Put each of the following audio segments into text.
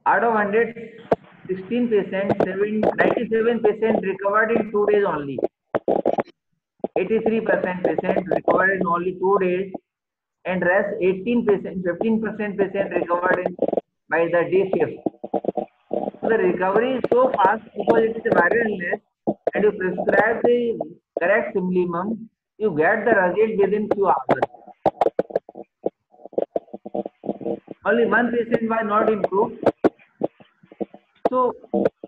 Out of 116 patients, 97% recovered in 2 days only. 83% patient recovered in only 2 days, and rest 18%, 15% patient recovered in by the day shift. So the recovery is so fast because it is a viral illness, and you prescribe the correct Simlimum, you get the result within few hours. Only one patient was not improved. So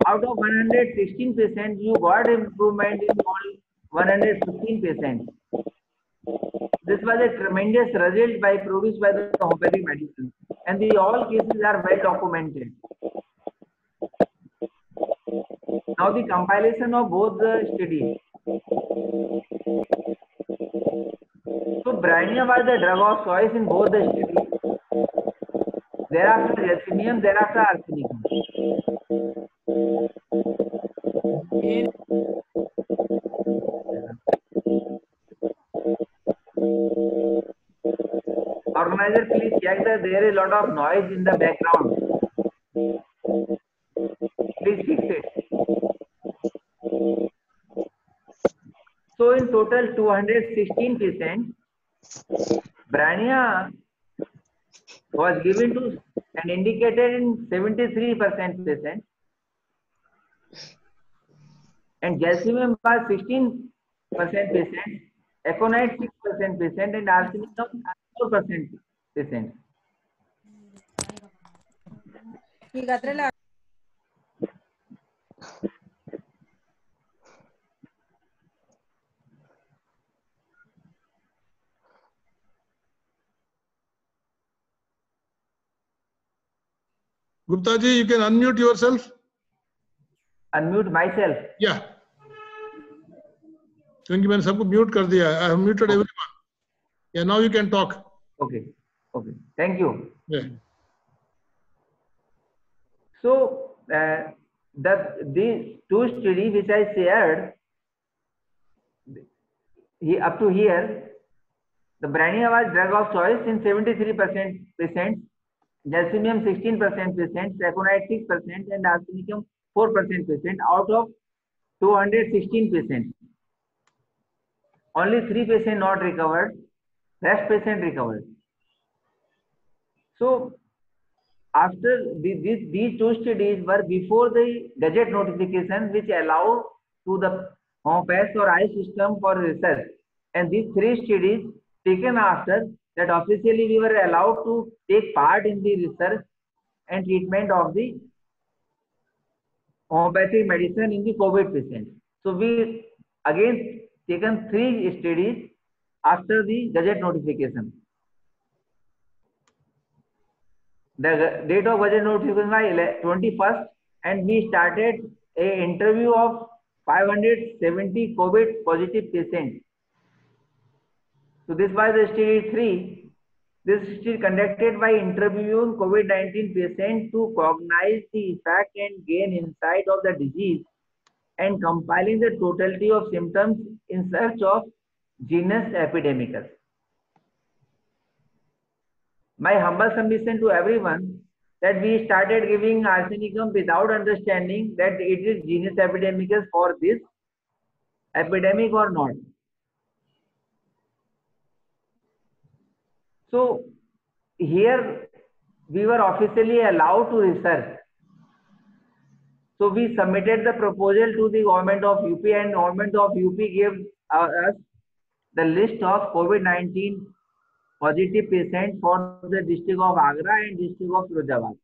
out of 116 patients, you got improvement in only 115%. This was a tremendous result by produced by the homeopathic medicine, and the all cases are well documented. Now the compilation of both the studies. So Brania was the drug of choice in both the studies. Thereafter Geranium, thereafter Arsenicum. Organizer, please check that there is a lot of noise in the background. Please fix it. So in total 216 patients, Brania was given to and indicated in 73% patients, and Geranium was 16% patients, Aconite 6% patient, and Arsenicum 4% patient. Gupta ji, you can unmute yourself. Unmute myself. Yeah. क्योंकि मैंने सबको mute कर दिया. I have muted everyone. Yeah, now you can talk. Okay. Okay. Thank you. Yeah. So these two studies which I shared, up to here, the Brania was drug of choice in 73% patients, Geranium 16% patients, Aconite 6%, and Arsenicum 4% patient out of 216 patients. Only 3 patients not recovered, rest patient recovered. So after these two studies were before the Gazette notification, which allow to the homeopathy or eye system for research, and these 3 studies taken after that officially we were allowed to take part in the research and treatment of the homeopathic medicine in the COVID patients. So we again taken 3 studies after the Gazette notification. The date of Gazette notification was 21st, and we started an interview of 570 COVID positive patients. So this was the study 3. This study conducted by interviewing COVID-19 patients to cognize the effect and gain insight of the disease, and compiling the totality of symptoms in search of genus epidemicus. My humble submission to everyone that we started giving Arsenicum without understanding that it is genus epidemicus for this epidemic or not. So here we were officially allowed to research. So we submitted the proposal to the government of UP, and government of UP gave us the list of COVID-19 positive patients for the district of Agra and district of Firozabad.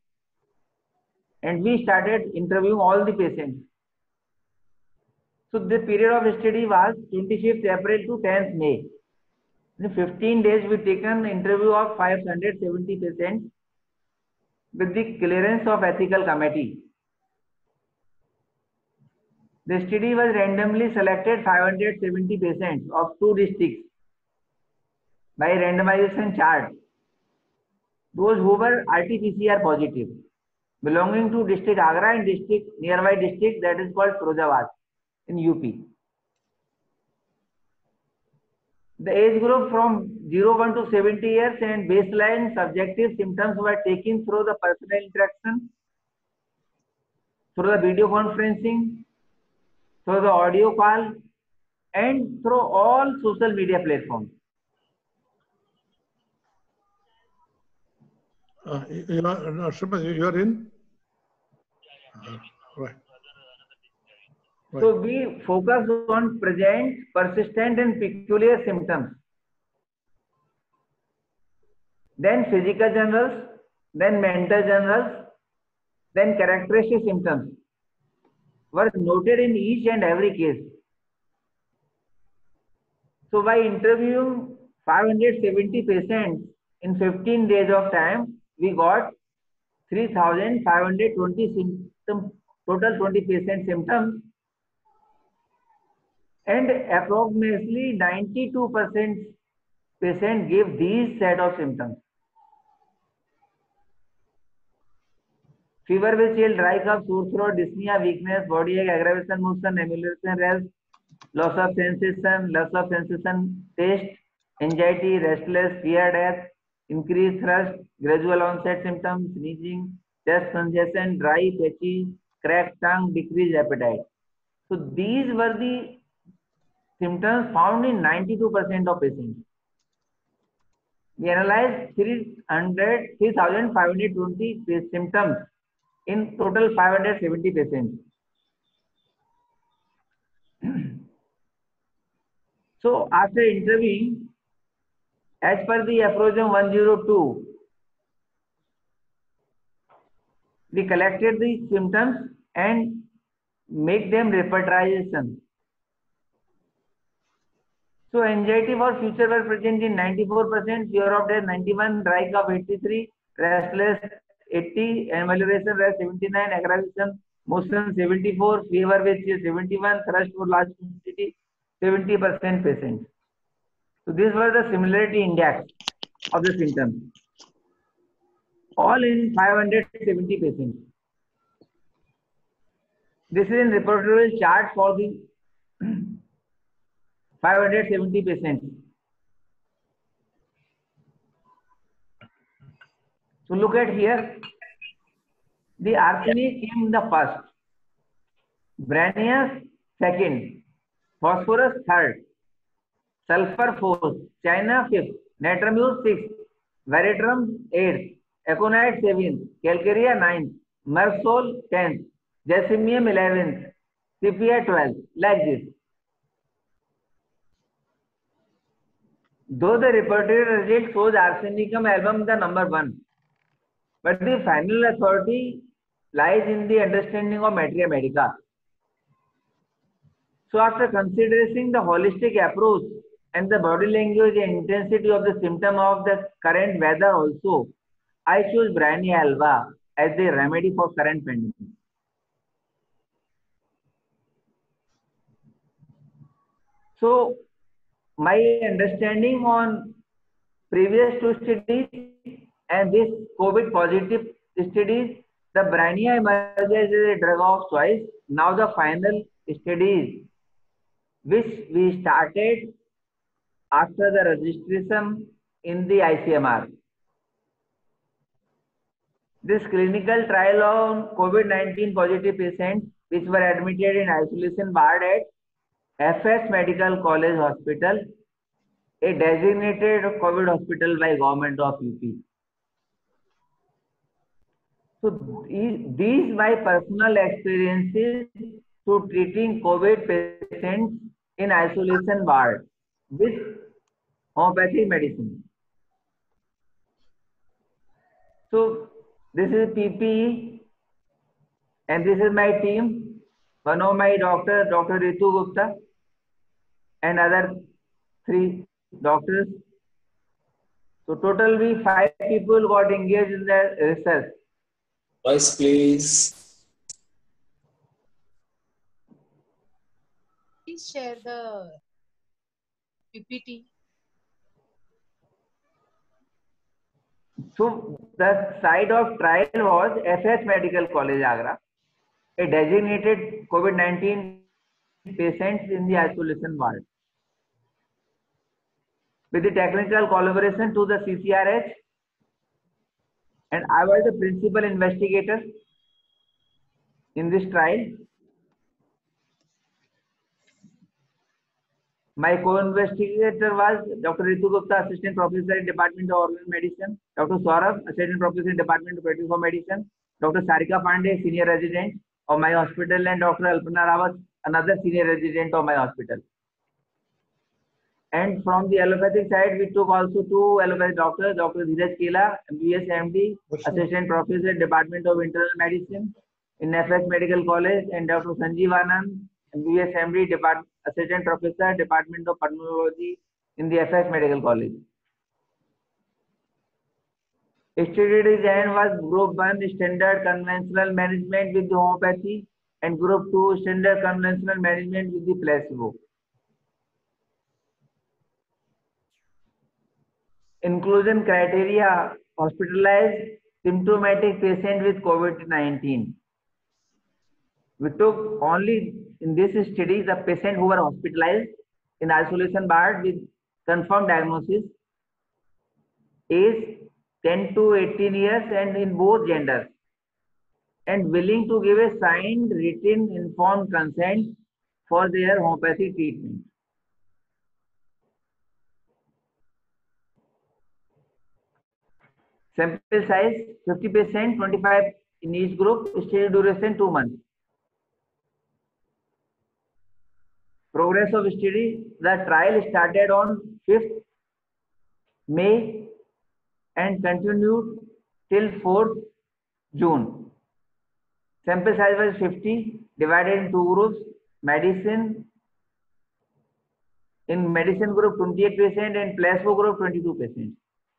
And we started interviewing all the patients. So the period of study was 25th April to 10th May. In 15 days, we taken interview of 570 patients with the clearance of ethical committee. The study was randomly selected 570 patients of 2 districts by randomization chart. Those who were RT-PCR positive, belonging to district Agra and district nearby district that is called Firozabad in UP. The age group from 01 to 70 years, and baseline subjective symptoms were taken through the personal interaction through the video conferencing, through the audio call, and through all social media platforms. You are in? Right. So we focus on present, persistent, and peculiar symptoms. Then physical generals, then mental generals, then characteristic symptoms were noted in each and every case. So by interviewing 570 patients in 15 days of time, we got 3,520 symptoms, total 20 patient symptoms, and approximately 92% patient gave these set of symptoms. Fever with chill, dry cough, sore throat, dyspnea, weakness, body ache, aggravation, motion, emulation, rest, loss of sensation, taste, anxiety, restless, fear, death, increased thirst, gradual onset symptoms, sneezing, chest congestion, dry, patchy, cracked tongue, decreased appetite. So these were the symptoms found in 92% of patients. We analyzed 3,520 symptoms in total 570 patients. So after interviewing, as per the Approach 102, we collected the symptoms and make them repertorization. So anxiety for future were present in 94%, fear of death 91, dry cough 83, restless 80, emulation rest 79, aggravation motion 74, fever with 71, thirst for large quantity 70% patients. So these were the similarity index of the symptoms, all in 570 patients. This is in repertorial chart for the 570 patients. So look at here, the arsenic came the first, Branius second, phosphorus third, sulfur fourth, China fifth, natramuse sixth, veratrum eighth, aconite seventh, calcarea ninth, mersol 10th, jasimium 11th, sepia 12th, like this. Though the repertory result shows arsenicum album the number 1, but the final authority lies in the understanding of materia medica. So after considering the holistic approach and the body language and intensity of the symptom of the current weather also, I choose Brania alba as the remedy for current pandemic. So my understanding on previous 2 studies and this COVID positive studies, the Brania emerges as a drug of choice. Now the final studies which we started after the registration in the ICMR. This clinical trial on COVID-19 positive patients which were admitted in isolation ward at FS Medical College Hospital, a designated COVID hospital by government of UP. So these my personal experiences to treating COVID patients in isolation ward with homeopathic medicine. So this is PPE and this is my team. One of my doctor, Dr. Ritu Gupta, and other 3 doctors. So total we 5 people got engaged in the research. Voice, please. Please share the PPT. So the site of trial was FS Medical College Agra, a designated COVID-19 patients in the isolation ward. With the technical collaboration to the CCRH, and I was the principal investigator in this trial. My co-investigator was Dr. Ritu Gupta, Assistant Professor in Department of Organ Medicine, Dr. Saurabh, Assistant Professor in Department of Pediatrics Medicine, Dr. Sarika Pandey, Senior Resident of my hospital, and Dr. Alpana Rawat, another Senior Resident of my hospital. And from the allopathic side, we took also two allopathic doctors, Dr. Dheeraj Kela, MBS MD, Assistant Professor in Department of Internal Medicine in FS Medical College, and Dr. Sanjeev Anand, MBS MD, Assistant Professor, Department of Pulmonology in the FS Medical College. Study design was Group 1 Standard Conventional Management with the homeopathy and Group 2 Standard Conventional Management with the placebo. Inclusion criteria: hospitalized symptomatic patient with COVID-19. We took only in this study the patient who were hospitalized in isolation ward with confirmed diagnosis, age 10 to 18 years and in both genders, and willing to give a signed, written, informed consent for their homeopathic treatment. Sample size 50%, 25 in each group. Study duration 2 months. Progress of study: the trial started on 5th May and continued till 4th June. Sample size was 50, divided in 2 groups. In medicine group 28 patients and placebo group 22 patients.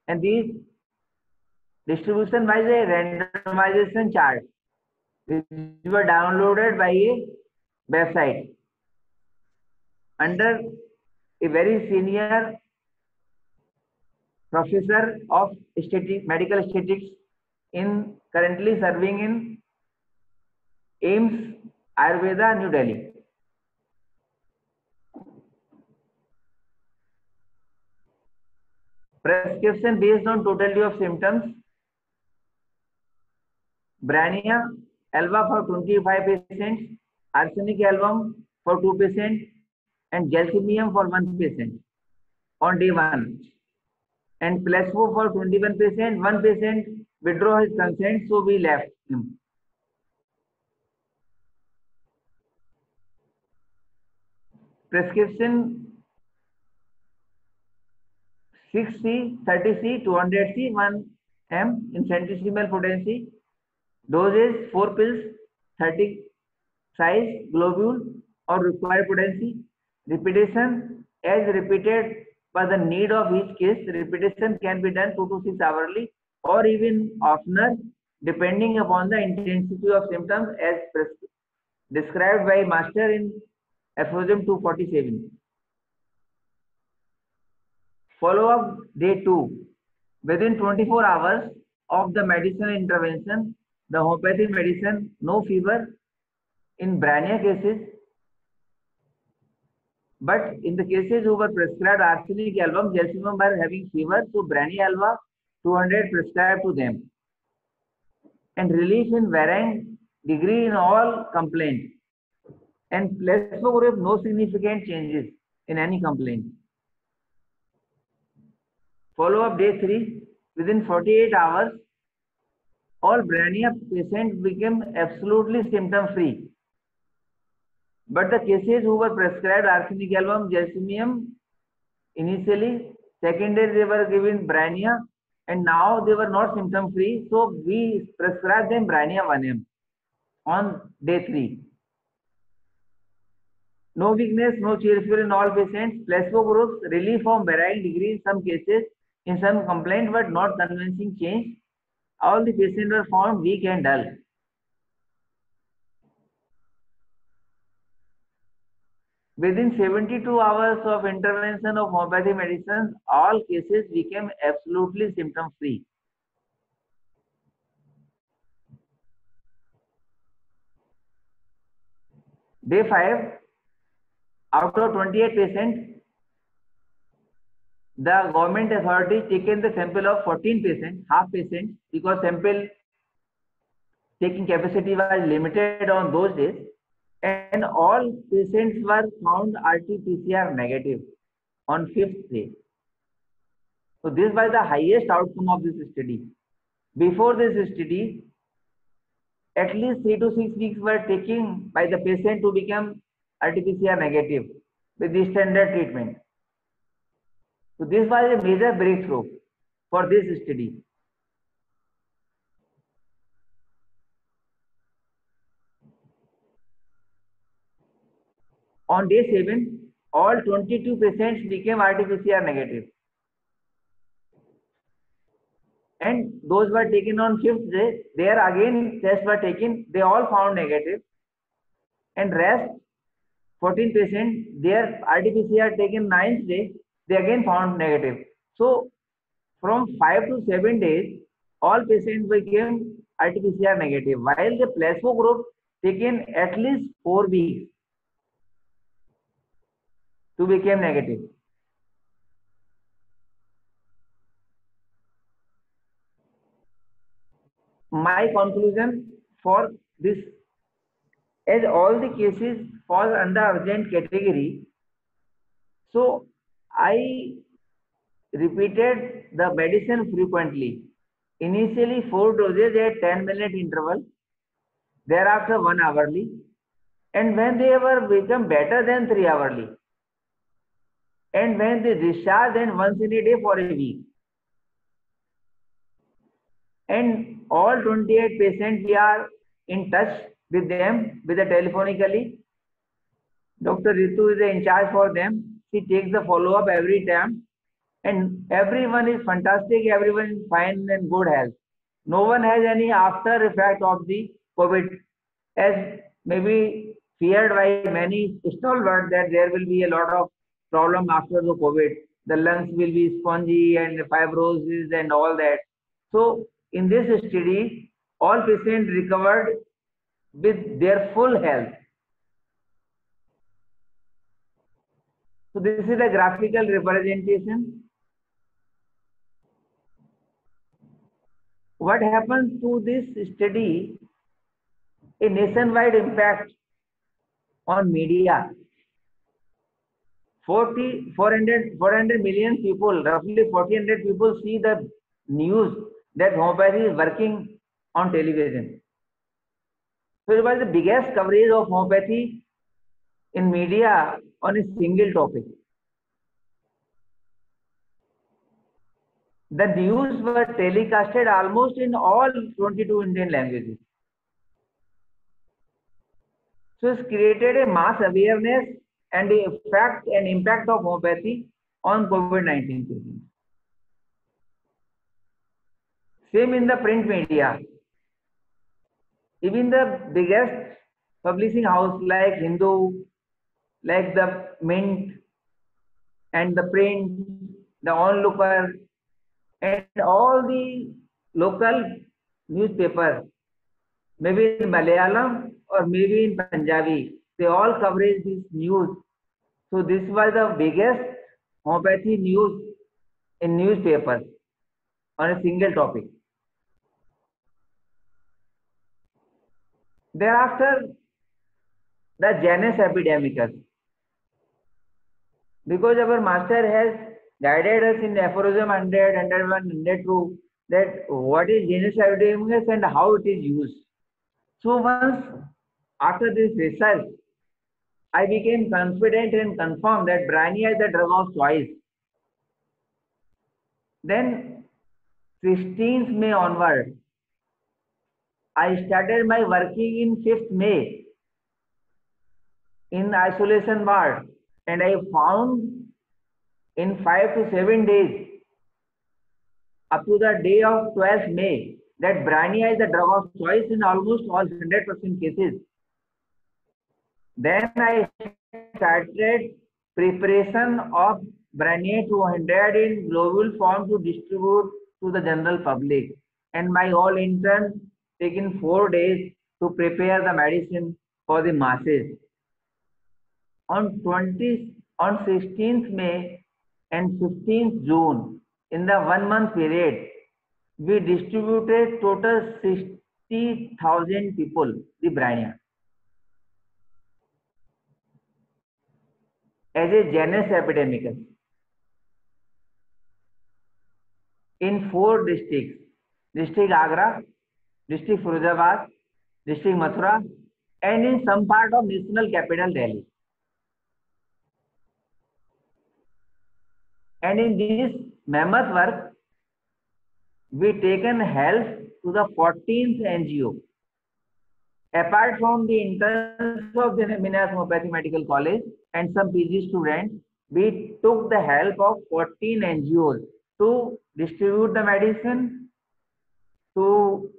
And these distribution was a randomization chart which were downloaded by a website under a very senior professor of medical statistics currently serving in AIIMS Ayurveda, New Delhi. Prescription based on totality of symptoms: Brania alba for 25 patients, arsenic album for 2 patients, and gelsemium for 1 patient on day 1, and placebo for 21 patients. 1 patient withdraw his consent, so we left him. Prescription 6C, 30C, 200C, 1 m in centesimal potency. Dosage 4 pills, 30 size globule or required potency. Repetition as repeated by the need of each case. Repetition can be done 2 to 6 hourly or even oftener depending upon the intensity of symptoms as described by Master in Aphorism 247. Follow-up day 2. Within 24 hours of the medicinal intervention, the homeopathic medicine, no fever in Brania cases, but in the cases who were prescribed arsenic album, gelsemium were having fever, so Brania alba 200 prescribed to them. And relief in varying degree in all complaints. And placebo group, no significant changes in any complaint. Follow-up day 3. Within 48 hours, all Brania patients became absolutely symptom-free. But the cases who were prescribed arsenic album, gelsemium, initially, secondary they were given Brania, and now they were not symptom-free, so we prescribed them Brania 1M on day 3. No weakness, no cheerful in all patients. Placebo groups, relief from varying degree in some cases, in some complaint, but not convincing change. All the patients were found weak and dull. Within 72 hours of intervention of homeopathic medicine, all cases became absolutely symptom-free. Day 5, out of 28 patients, the government authority taken the sample of 14 patients, half patients, because sample taking capacity was limited on those days, and all patients were found RT-PCR negative on 5th day. So this was the highest outcome of this study. Before this study, at least 3 to 6 weeks were taken by the patient to become RT-PCR negative with the standard treatment. So this was a major breakthrough for this study. On day 7, all 22 patients became RT-PCR negative. And those were taken on 5th day. There again tests were taken. They all found negative. And rest 14 patients, their RT-PCR taken 9th day, they again found negative. So from 5 to 7 days, all patients became RT-PCR negative, while the placebo group taken at least 4 weeks to become negative. My conclusion for this, as all the cases fall under urgent category, so I repeated the medicine frequently. Initially 4 doses at 10-minute interval, thereafter 1 hourly, and when they were become better than 3 hourly, and when they discharge, then once in a day for a week. And all 28 patients, we are in touch with them with the telephonically. Dr. Ritu is in charge for them. She takes the follow-up every time. And everyone is fantastic. Everyone is fine and good health. No one has any after effect of the COVID, as maybe feared by many stalwarts that there will be a lot of problem after the COVID. The lungs will be spongy and fibrosis and all that. So in this study, all patients recovered with their full health. So this is a graphical representation. What happens to this study? A nationwide impact on media. 400 million people, roughly 400 people see the news that homeopathy is working on television. So it was the biggest coverage of homeopathy in media on a single topic. The news were telecasted almost in all 22 Indian languages. So it's created a mass awareness and the effect and impact of homeopathy on COVID-19 patients. Same in the print media. Even the biggest publishing house like Hindu, like the Mint and the Print, the Onlooker, and all the local newspapers, maybe in Malayalam or maybe in Punjabi, they all coverage this news. So this was the biggest homeopathy news in newspapers on a single topic. Thereafter, the Janus epidemicus. Because our master has guided us in aphorism 100, 101, 102, that what is Janus epidemicus and how it is used. So once after this research, I became confident and confirmed that Brahnia is the drug of choice. Then 16th May onward, I started my working in 5th May in isolation ward, and I found in 5 to 7 days up to the day of 12th May that Brahnia is the drug of choice in almost all 100% cases. Then I started preparation of Brahnia 200 in globule form to distribute to the general public. And my all interns taken 4 days to prepare the medicine for the masses. On 16th May and 15th June, in the 1 month period, we distributed total 60,000 people the brania as a genus epidemicus in 4 districts: district Agra, district Firozabad, district Mathura, and in some part of national capital Delhi. And in this mammoth work, we taken help to the 14th NGO. Apart from the interns of the Minas Homeopathy Medical College and some PG students, we took the help of 14 NGOs to distribute the medicine, to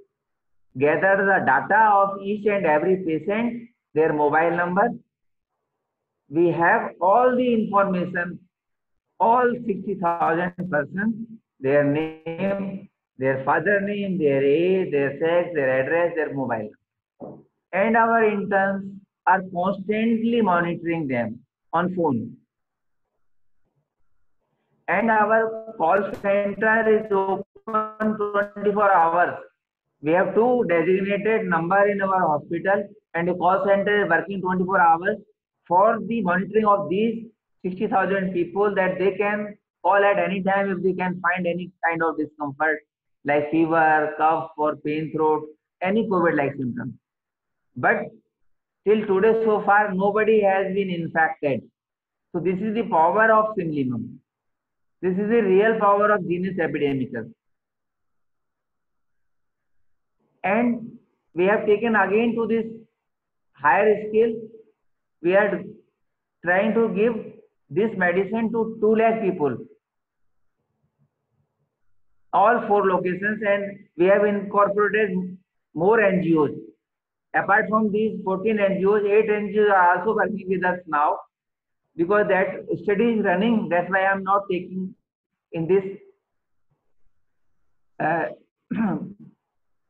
gather the data of each and every patient, their mobile number. We have all the information, all 60,000 persons, their name, their father name, their age, their sex, their address, their mobile. And our interns are constantly monitoring them on phone. And our call center is open 24 hours. We have 2 designated number in our hospital, and the call center is working 24 hours for the monitoring of these 60,000 people, that they can call at any time if they can find any kind of discomfort like fever, cough, or pain throat, any COVID-like symptoms. But till today so far nobody has been infected. So this is the power of Simlimum. This is the real power of genus epidemicus. And we have taken again to this higher scale. We are trying to give this medicine to 2 lakh people, all 4 locations, and we have incorporated more NGOs. Apart from these 14 NGOs, 8 NGOs are also working with us now, because that study is running. That's why I'm not taking in this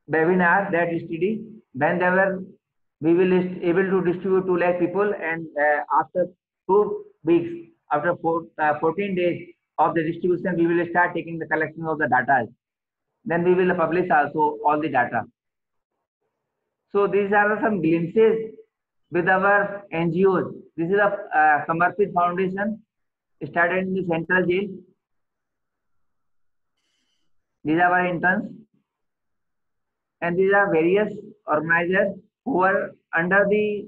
webinar that study. Whenever we will able to distribute 2 lakh people, and after 2 weeks, after 14 days of the distribution, we will start taking the collection of the data. Then we will publish also all the data. So these are some glimpses with our NGOs. This is a Samarpit Foundation, started in the Central Jail. These are our interns. And these are various organizers who are under the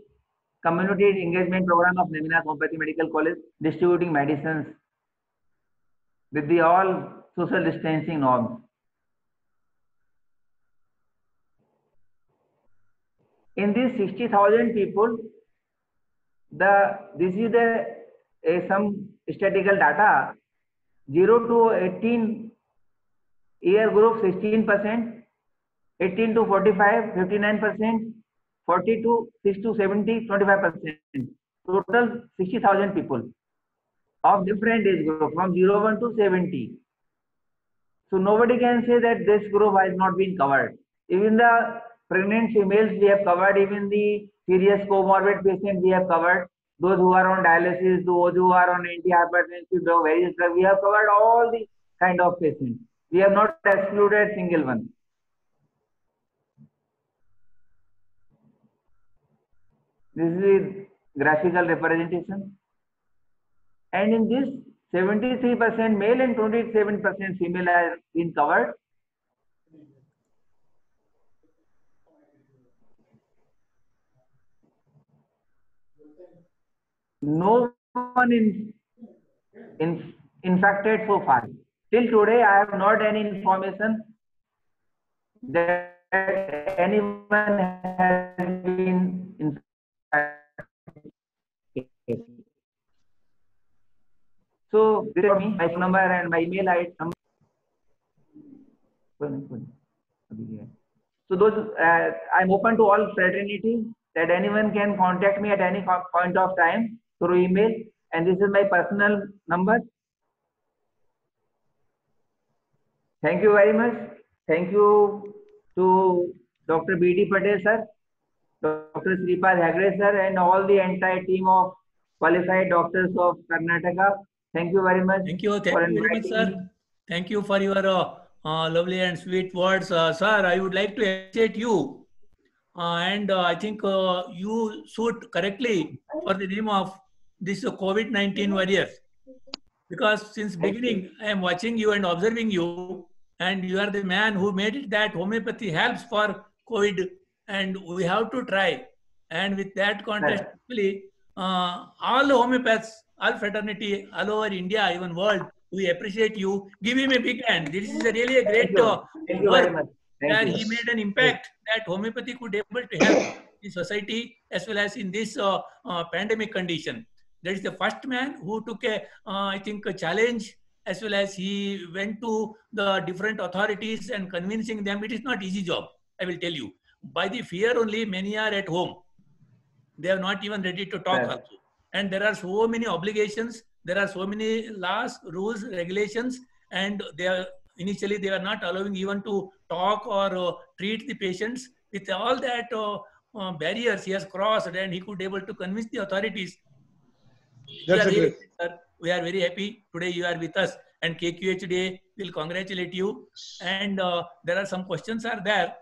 community engagement program of Minas Homeopathy Medical College, distributing medicines with the all social distancing norms. In these 60,000 people, this is some statistical data. 0 to 18 year group 16%, 18 to 45 59%, 40 to 6 to 70 25%. Total 60,000 people of different age group from 01 to 70. So nobody can say that this group has not been covered. Even the pregnant females we have covered, even the serious comorbid patients we have covered, those who are on dialysis, those who are on antihypertensive drug, various drugs, we have covered all the kind of patients. We have not excluded single one. This is the graphical representation. And in this, 73% male and 27% female are been covered. No one infected so far. Till today, I have not any information that anyone has been infected. So this is me, my phone number and my email ID. So those I'm open to all fraternity, that anyone can contact me at any point of time through email, and this is my personal number. Thank you very much. Thank you to Dr. B.D. Patel sir, Dr. Sripad Hegde sir, and all the entire team of qualified doctors of Karnataka. Thank you very much. Thank you very much, sir. Thank you for your lovely and sweet words. Sir, I would like to appreciate you and I think you suit correctly for the name of this COVID-19 warriors. Because since beginning, I am watching you and observing you, and you are the man who made it that homeopathy helps for COVID, and we have to try. And with that context, Correct. actually, all the homeopaths, all fraternity, all over India, even world, we appreciate you. Give him a big hand. This is really a Thank great you. Thank you very work much. Thank where you. he made an impact that homeopathy could able to help the society as well as in this pandemic condition. That is the first man who took a, I think, a challenge, as well as he went to the different authorities and convincing them. It is not easy job, I will tell you. By the fear only, many are at home. They are not even ready to talk Right. also. And there are so many obligations, there are so many laws, rules, regulations, and they are initially they were not allowing even to talk or treat the patients. With all that barriers he has crossed, and he could able to convince the authorities. We That's are a really, great. sir, we are very happy today you are with us, and KQHD will congratulate you. And there are some questions are there.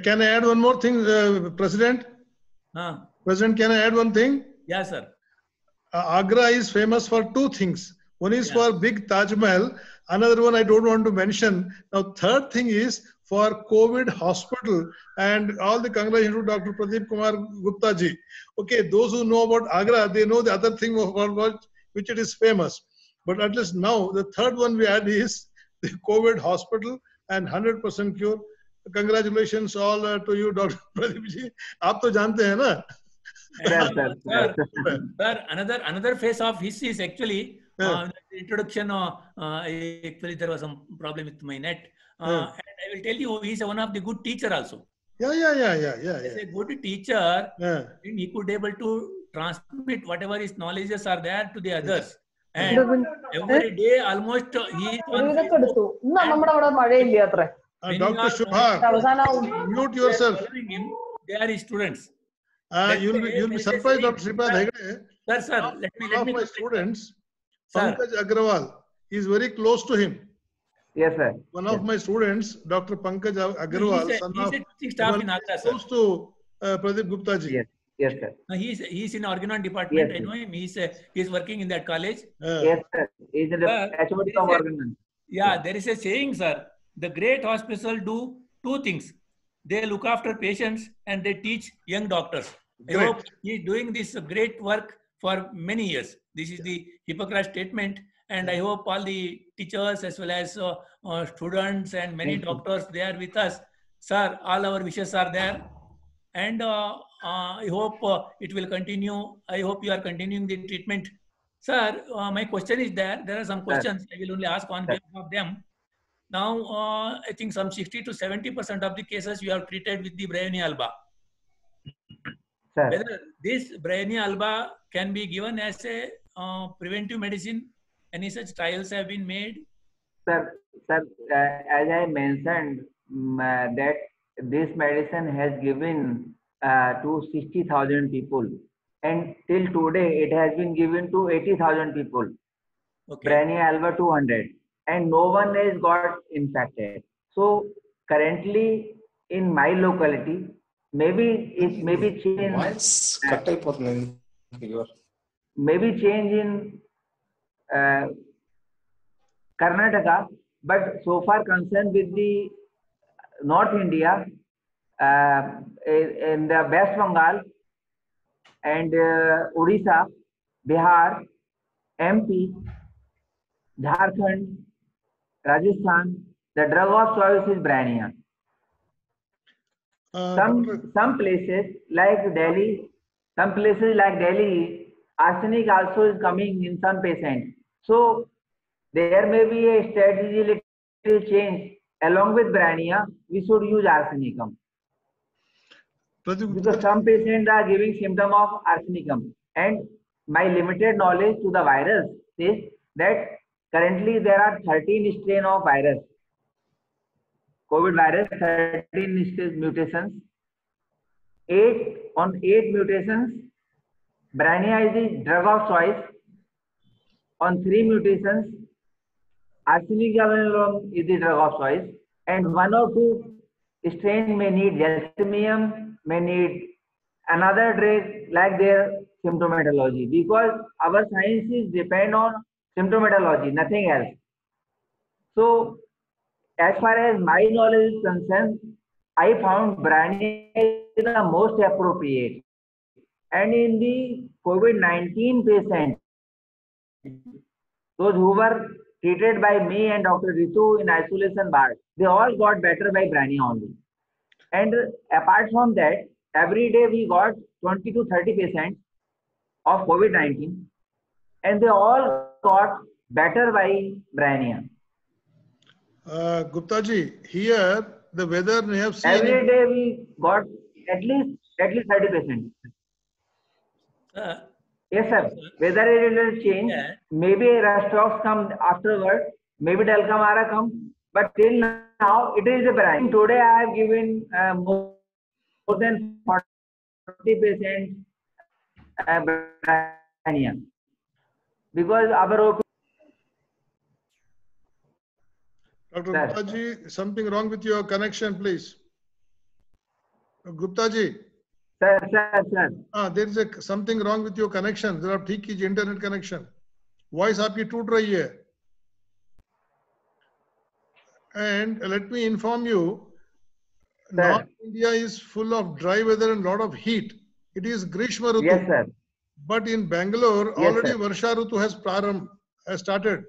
Can I add one more thing, President? President, can I add one thing? Yeah, sir. Agra is famous for two things. One is Yeah. for big Taj Mahal. Another one I don't want to mention. Now, third thing is for COVID hospital, and all the congratulations to Dr. Pradeep Kumar Gupta ji. Okay, those who know about Agra, they know the other thing about which it is famous. But at least now, the third one we add is the COVID hospital and 100% cure. Congratulations all to you, Dr. Pradeep ji. आप तो जानते हैं ना? Sir, another phase of his is actually the introduction. Actually, there was some problem with my net, and I will tell you, he's one of the good teacher also. Yeah. As a good teacher, he could able to transmit whatever his knowledges are there to the others. And every day, almost he is on Facebook. Dr. Shubha, mute yourself. They are his students. You'll be surprised, Dr. Shripad Hegde. Sir, One of my students, Pankaj Agrawal, is very close to him. Yes, sir. One of my students, Dr. Pankaj Agrawal, he's a teaching staff in Agra, sir. Close to Pradeep Gupta ji. Yes, sir. He's in Organon department. Yes, I know him. He's working in that college. Yes, sir. He's in the HOD of Organon. Yeah, there is a saying, sir. The great hospital do two things. They look after patients and they teach young doctors. I hope he's doing this great work for many years. This is the Hippocrates statement, and I hope all the teachers as well as students and many doctors, they are with us. Sir, all our wishes are there, and I hope it will continue. I hope you are continuing the treatment. Sir, my question is there are some questions. I will only ask on behalf of them. Now, I think some 60 to 70% of the cases you have treated with the Bryonia alba. Sir. Whether this Bryonia alba can be given as a preventive medicine, any such trials have been made? Sir, as I mentioned, that this medicine has given to 60,000 people, and till today it has been given to 80,000 people. Okay. Bryonia alba 200, and no one has got infected. So currently in my locality, maybe it may be changed. Maybe change in Karnataka, but so far concerned with the North India, in the West Bengal and Odisha, Bihar, MP, Jharkhand, Rajasthan, the drug of choice is Bryonia. Some places like Delhi, arsenic also is coming in some patients. So there may be a strategy little change. Along with Bryonia, we should use arsenicum. Because some patients are giving symptom of arsenicum. And my limited knowledge to the virus is that currently there are 13 strains of virus. COVID virus, 13 mutations. 8 mutations, Bryonia is the drug of choice. On 3 mutations, arsenic is the drug of choice. And 1 or 2 strain may need gelsimium, may need another drug like their symptomatology, because our science is depend on symptomatology, nothing else. So as far as my knowledge is concerned, I found Brania is the most appropriate. And in the COVID-19 patients, those who were treated by me and Dr. Ritu in isolation ward, they all got better by Brania only. And apart from that, every day we got 20 to 30 patients of COVID-19, and they all got better by Brania. Gupta ji, here the weather may have seen. Every day we got at least 30 patients. Yes, sir. Weather will change. Yeah. Maybe Rastox come afterward. Maybe Delcamara come. But till now, it is a brand. Today, I have given more than 40 patients Brania. Because our Dr. Sir. Gupta ji, something wrong with your connection, please. Gupta ji, sir. there is something wrong with your connection. जरा ठीक कीजिए internet connection. Voice आपकी टूट रही है. And let me inform you, North India is full of dry weather and lot of heat. It is Grishma Rutu. Yes, sir. But in Bangalore, Yes, already sir. Varsha Rutu has started,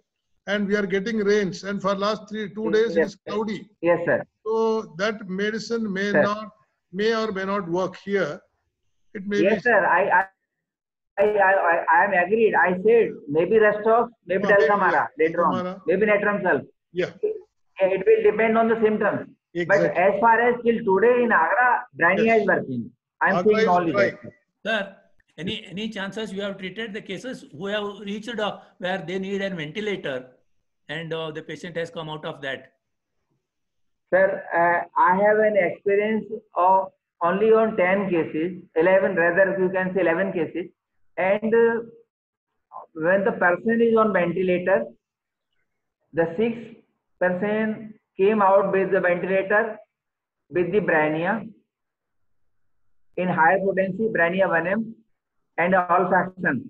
and we are getting rains. And for last 2 days, it Yes, is cloudy. Yes, sir. So that medicine may Sir. may or may not work here. It may Yes, be. sir. I am agreed. I said maybe Rastox, maybe Delcamara later on. Delcamara. Maybe Natramsal. Yeah, It will depend on the symptoms. exactly. But as far as till today in Agra, Brania Yes. is working. I am Agra saying is only dry. that. Sir, any chances you have treated the cases who have reached where they need a ventilator and the patient has come out of that? Sir, I have an experience of only on 10 cases, 11 rather you can say 11 cases. And when the person is on ventilator, the 6% came out with the ventilator with the Brania in higher potency, Brania 1M and olfaction.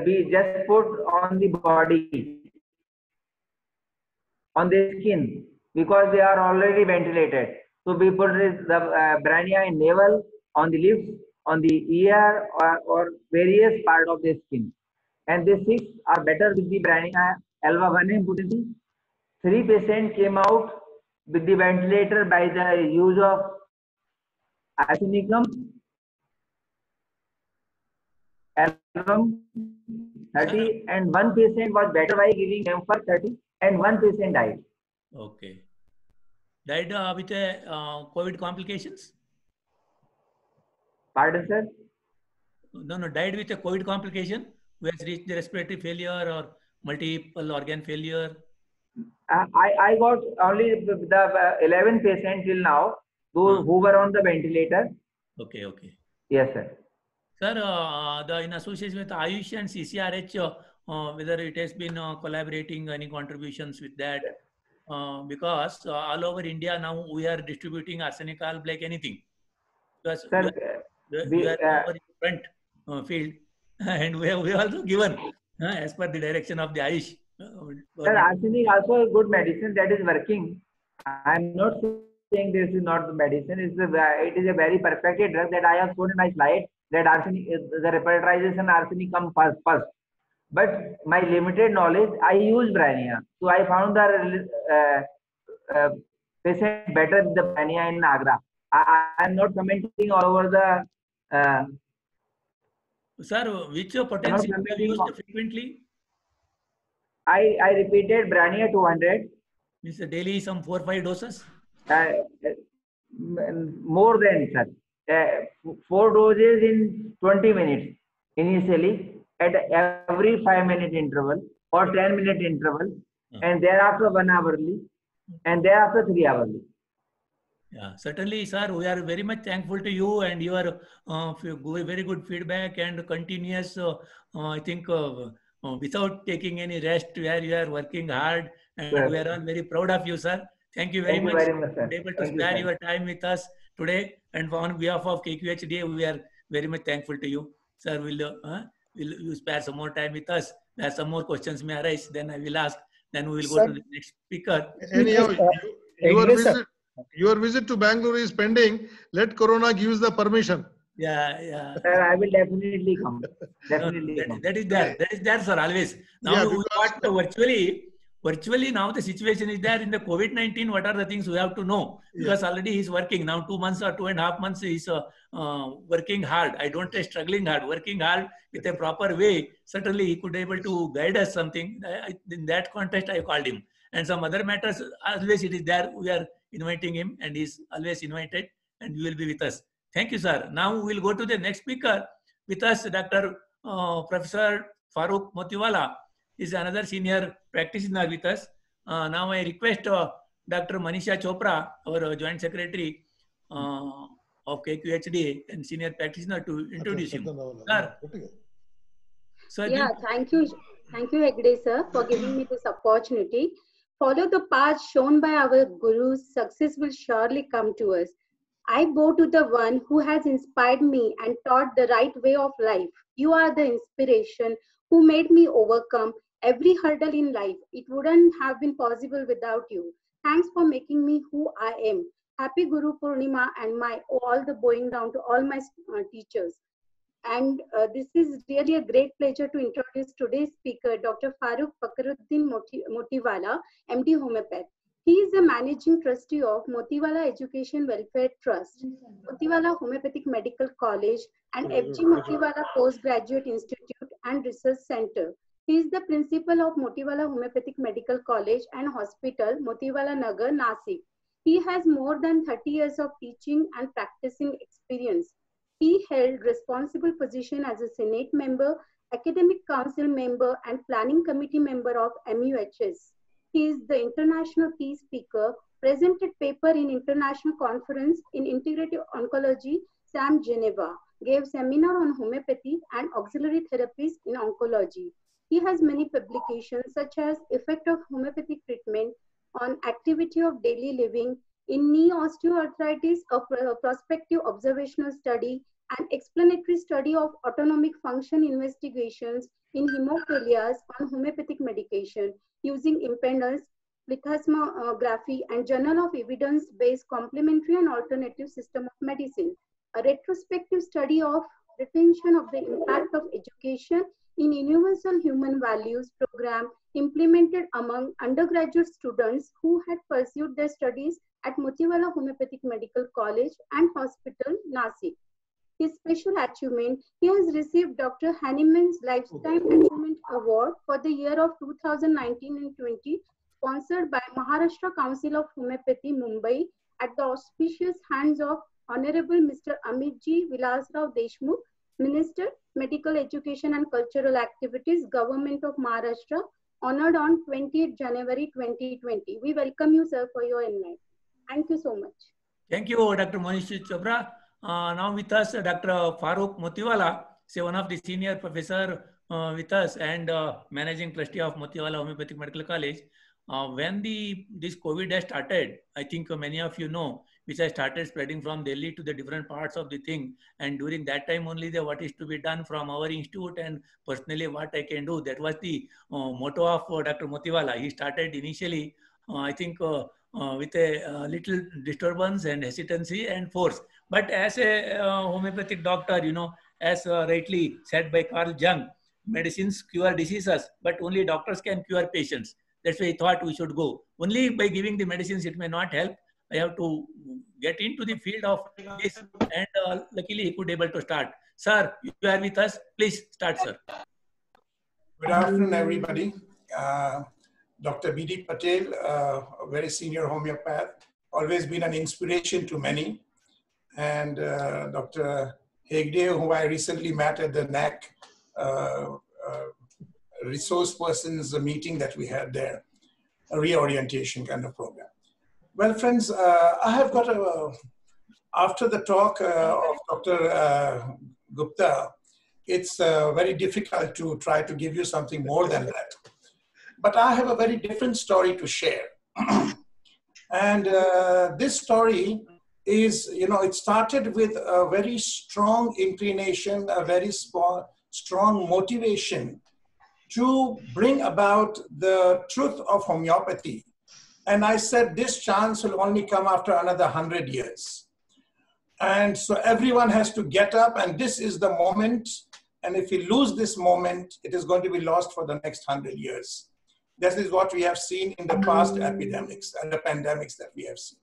We just put on the body, on the skin, because they are already ventilated. So we put the Brania in navel, on the lips, on the ear, or various part of the skin. And these 6 are better with the Brania Alpha 1M potency. 3 patients came out with the ventilator by the use of arsenicum, album 30, and 1 patient was better by giving Camphor 30, and 1 patient died. Okay. Died with COVID complications? Pardon, sir? No, died with a COVID complication who has reached the respiratory failure or multiple organ failure. I got only the 11 patients till now, those who were on the ventilator. Okay. Yes, sir. Sir, in association with Ayush and CCRH, whether it has been collaborating, any contributions with that? Because all over India now we are distributing arsenic alb like anything. Because Sir, we are over in front field, and we have also given as per the direction of the Ayush. Sir, arsenic also a good medicine that is working. I am not saying this is not the medicine. It is a very perfected drug that I have shown in my slide, that arsenic, the repertorization arsenic comes first. But my limited knowledge, I use Brania. So I found the patient better with the Brania in Agra. I am not commenting all over the. Sir, which potency you have used frequently? I repeated Brania 200. Means daily some 4 or 5 doses? More than, sir. 4 doses in 20 minutes initially, at every 5-minute interval or 10-minute interval, and thereafter 1 hourly, and thereafter 3 hourly. Yeah, certainly, sir. We are very much thankful to you and your very good feedback and continuous, I think, without taking any rest, where you are working hard, and we are all very proud of you, sir. Thank you very Thank you much. very much, sir. Able to Thank you, spare sir. your time with us today, and on behalf of KQHDA, we are very much thankful to you, sir. Will you spare some more time with us? There are some more questions may arise. Then I will ask. Then we will go Sir. to the next speaker. Anyhow, Anyway, sir. your visit to Bangalore is pending. Let Corona gives the permission. Yeah. Sir, I will definitely come. No, Definitely come. that is there. That is there, sir, always. Now Yeah, we because- got virtually now the situation is there in the COVID-19. What are the things we have to know? Because already he's working now 2 months or 2.5 months. He's working hard. I don't say struggling hard, working hard with a proper way. Certainly he could able to guide us something. In that context, I called him. And some other matters, always it is there. We are inviting him and he's always invited and he will be with us. Thank you, sir. Now we will go to the next speaker. With us, Dr. Professor Farooq Motiwala is another senior practitioner with us. Now I request Dr. Manisha Chopra, our Joint Secretary of KQHDA and senior practitioner, to introduce him. Sir, Yeah, thank you, Hegde sir, for giving me this opportunity. Follow the path shown by our gurus. Success will surely come to us. I bow to the one who has inspired me and taught the right way of life. You are the inspiration who made me overcome every hurdle in life. It wouldn't have been possible without you. Thanks for making me who I am. Happy Guru Purnima and all the bowing down to all my teachers. And this is really a great pleasure to introduce today's speaker, Dr. Farooq Fakruddin Motiwala, MD Homeopath. He is the managing trustee of Motiwala Education Welfare Trust, Motiwala Homeopathic Medical College, and FG Motiwala Postgraduate Institute and Research Center. He is the principal of Motiwala Homeopathic Medical College and Hospital, Motiwala Nagar, Nasik. He has more than 30 years of teaching and practicing experience. He held responsible position as a Senate member, Academic Council member, and Planning Committee member of MUHS. He is the international key speaker, presented paper in international conference in integrative oncology, SAM Geneva, gave seminar on homeopathy and auxiliary therapies in oncology. He has many publications such as Effect of Homeopathic Treatment on Activity of Daily Living, in knee osteoarthritis, a prospective observational study, and explanatory study of autonomic function investigations in hemophilias on homeopathic medication using impedance, plethysmography, and Journal of Evidence-Based Complementary and Alternative System of Medicine. A retrospective study of retention of the impact of education in Universal Human Values program implemented among undergraduate students who had pursued their studies at Motiwala Homeopathic Medical College and Hospital, Nasik. His special achievement, he has received Dr. Hahnemann's Lifetime Achievement Award for the year of 2019 and 20, sponsored by Maharashtra Council of Homeopathy, Mumbai, at the auspicious hands of Honorable Mr. Amit G. Vilasrao Deshmukh, Minister, Medical Education and Cultural Activities, Government of Maharashtra, honored on 20th January 2020. We welcome you, sir, for your invite. Thank you so much. Thank you, Dr. Manisha Chopra. Now with us, Dr. Farooq Motiwala, one of the senior professor with us and managing trustee of Motiwala Homeopathic Medical College. When this COVID has started, I think many of you know, which has started spreading from Delhi to the different parts of the thing. And during that time only, what is to be done from our institute and personally what I can do. That was the motto of Dr. Motiwala. He started initially, I think, with a little disturbance and hesitancy and force. But as a homeopathic doctor, you know, as rightly said by Carl Jung, medicines cure diseases, but only doctors can cure patients. That's why I thought we should go. Only by giving the medicines, it may not help. I have to get into the field of this, and luckily he could able to start. Sir, you are with us. Please start, sir. Good afternoon, everybody. Dr. B.D. Patel, a very senior homeopath, always been an inspiration to many. And Dr. Hegde, who I recently met at the NAC resource persons meeting that we had there, a reorientation kind of program. Well, friends, I have got after the talk of Dr. Gupta, it's very difficult to try to give you something more than that. But I have a very different story to share. And this story is, it started with a very strong inclination, a very strong motivation to bring about the truth of homeopathy. And I said, this chance will only come after another 100 years. And so everyone has to get up, and this is the moment. And if we lose this moment, it is going to be lost for the next 100 years. This is what we have seen in the past epidemics and the pandemics that we have seen.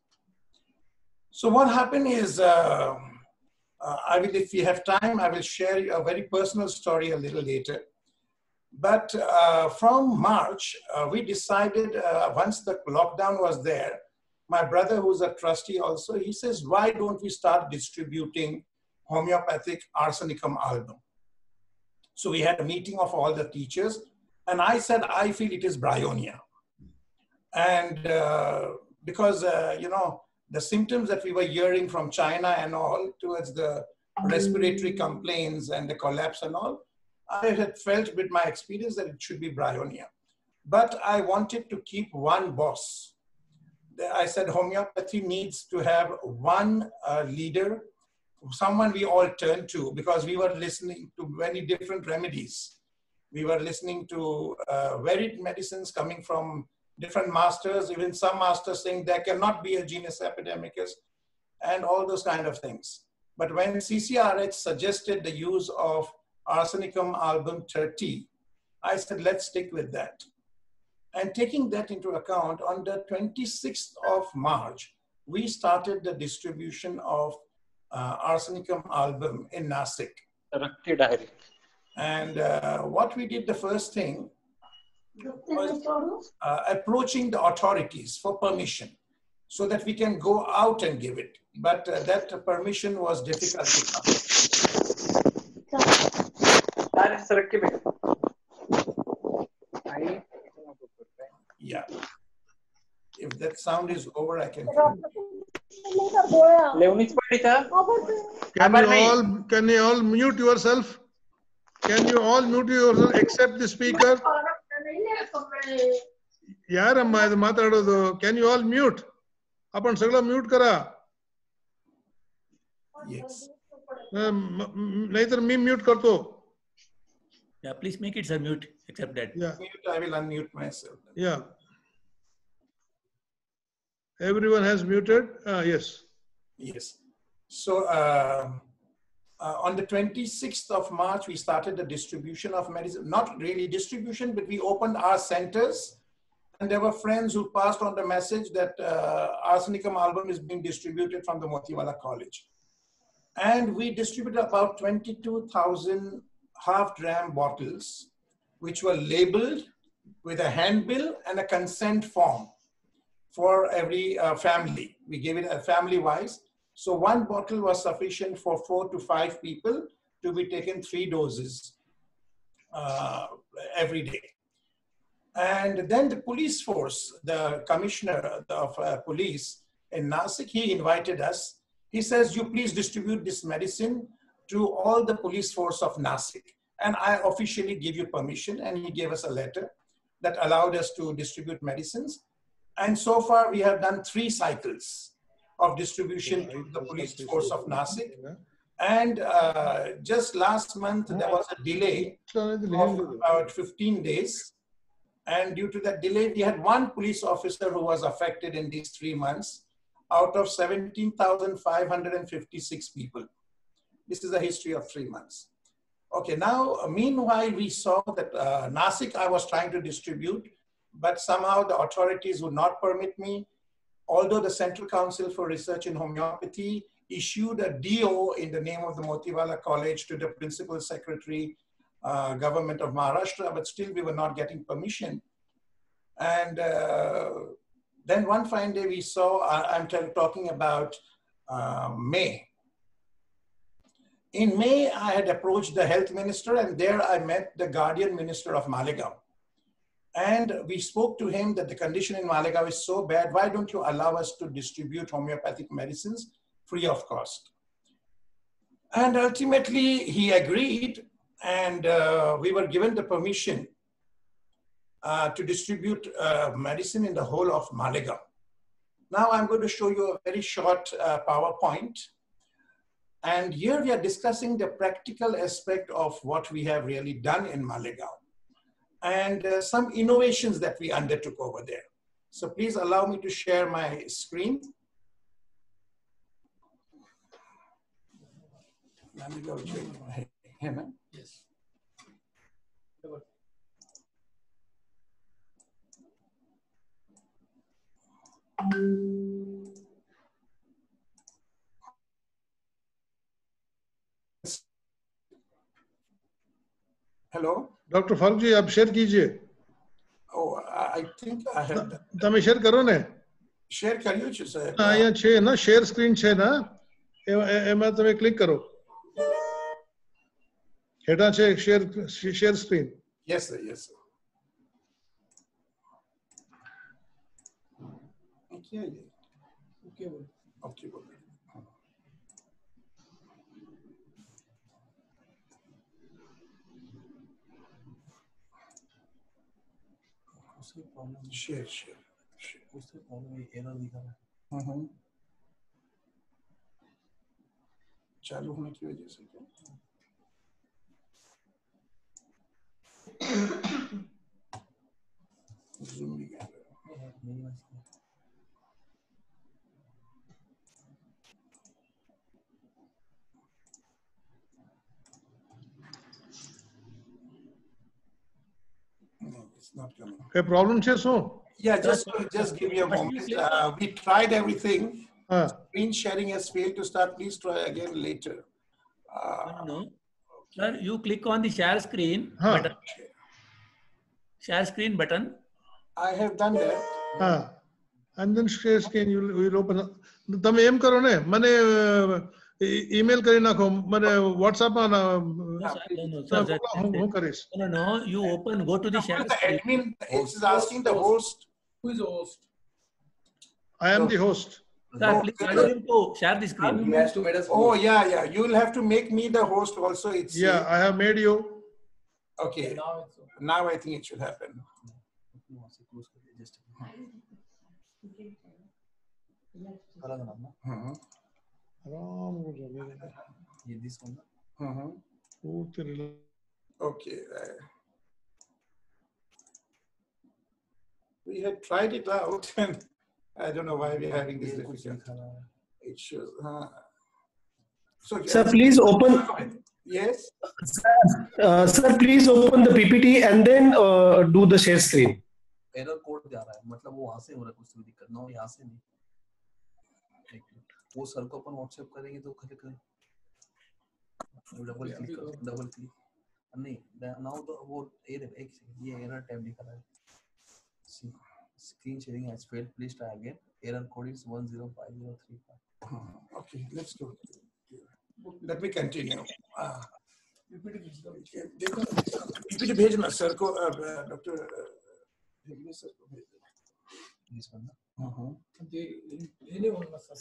So what happened is, if we have time, I will share a very personal story a little later. But from March, we decided, once the lockdown was there, my brother, who's a trustee also, he says, why don't we start distributing homeopathic arsenicum album? So we had a meeting of all the teachers, and I said, I feel it is bryonia. And because, the symptoms that we were hearing from China and all towards the respiratory complaints and the collapse and all, I had felt with my experience that it should be bryonia. But I wanted to keep one boss. I said homeopathy needs to have one leader, someone we all turn to, because we were listening to many different remedies. We were listening to varied medicines coming from different masters, even some masters saying there cannot be a genus epidemicus and all those kind of things. But when CCRH suggested the use of arsenicum album 30, I said, let's stick with that. And taking that into account, on the 26th of March, we started the distribution of arsenicum album in Nasik. And what we did, the first thing was approaching the authorities for permission so that we can go out and give it. But that permission was difficult to come. Yeah. If that sound is over, I can. Can you all mute yourself? Can you all mute yourself except the speaker? Yaramma idu matadodu. Can you all mute? Apan sagla mute kara. Yes. Nahitar me mute karto. Yeah, please make it mute, except that. Yeah. I will unmute myself. Yeah. Everyone has muted? Yes. Yes. So on the 26th of March, we started the distribution of medicine. Not really distribution, but we opened our centers. And there were friends who passed on the message that arsenicum album is being distributed from the Motiwala College. And we distributed about 22,000 half-dram bottles, which were labeled with a handbill and a consent form for every family. We gave it a family-wise. So one bottle was sufficient for 4 to 5 people to be taken 3 doses every day. And then the police force, the commissioner of police in Nasik, he invited us. He says, you please distribute this medicine to all the police force of Nasik. And I officially give you permission. And he gave us a letter that allowed us to distribute medicines. And so far we have done 3 cycles of distribution to the police force of Nasik. And just last month, there was a delay of about 15 days. And due to that delay, we had 1 police officer who was affected in these 3 months out of 17,556 people. This is a history of 3 months. Okay, now, meanwhile, we saw that Nasik, I was trying to distribute, but somehow the authorities would not permit me. Although the Central Council for Research in Homeopathy issued a DO in the name of the Motiwala College to the Principal Secretary, Government of Maharashtra, but still we were not getting permission. And then one fine day we saw, I'm talking about May. In May, I had approached the health minister, and there I met the guardian minister of Malegaon. And we spoke to him that the condition in Malegaon is so bad, why don't you allow us to distribute homeopathic medicines free of cost? And ultimately, he agreed, and we were given the permission to distribute medicine in the whole of Malegaon. Now I'm going to show you a very short PowerPoint. And here we are discussing the practical aspect of what we have really done in Malegaon and some innovations that we undertook over there. So please allow me to share my screen. Yes. Hello. Doctor Farooq ji आप share कीजिए. Oh, I think I have done. તમે share કરો ને. Share કર્યું છે સાહેબ. હા અહીંયા છે ને શેર સ્ક્રીન છે ને એમાં તમે ક્લિક કરો. હેઠા છે share screen. Yes sir, yes sir. Okay. Okay. Okay. Share. उससे प्रॉब्लम ये एरर दिखा रहा है. चालू होने की वजह से क्या? Zoom भी कर रहा है. No, it's not coming. કઈ પ્રોબ્લેમ છે શું? Yeah, just give me a moment. We tried everything. હા. Screen sharing has failed to start. Please try again later. No. Sir, you click on the share screen button. Share screen button. I have done that. હા. And then share screen you will open. તમે એમ કરો ને મને email કરી નાખો મને WhatsApp માં No, sir, હું કરીશ. No, you open, go to the share The screen. admin is asking the host. Who is the host? I am the host. Sir, please allow him to share the screen. He has to make us. Oh yeah. You will have to make me the host also. It's Yeah, I have made you. okay. Now it's okay. Now I think it should happen. ये this one. Okay. We had tried it out, and I don't know why we're having this difficulty. It shows. So, Sir, please open. Yes. Sir, please open the PPT and then do the share screen. Error code जा रहा है मतलब वो वहां से हो रहा है कुछ भी दिक्कत ना हो यहाँ से नहीं. वो सर को अपन व्हाट्सएप करेंगे तो करें डबल क्लिक नहीं नाउ तो वो एक ये एरर टैब दिखा रहा है. Screen sharing has failed, please try again. Error code is 105035. Okay, let's do it. Let me continue. PPT भेजना सर को डॉक्टर सर को भेज देना.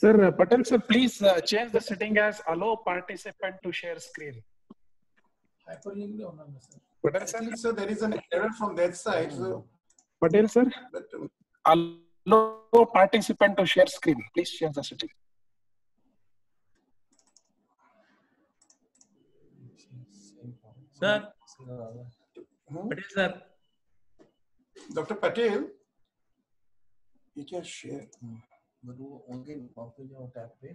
Sir, Patel sir, please change the setting as allow participant to share screen. Patel sir, So there is an error from that side. So, Patel sir, but, allow participant to share screen. Please change the setting. Sir, Patel sir. Dr. Patel, ये क्या share? But वो online वहाँ पे जाओ tab पे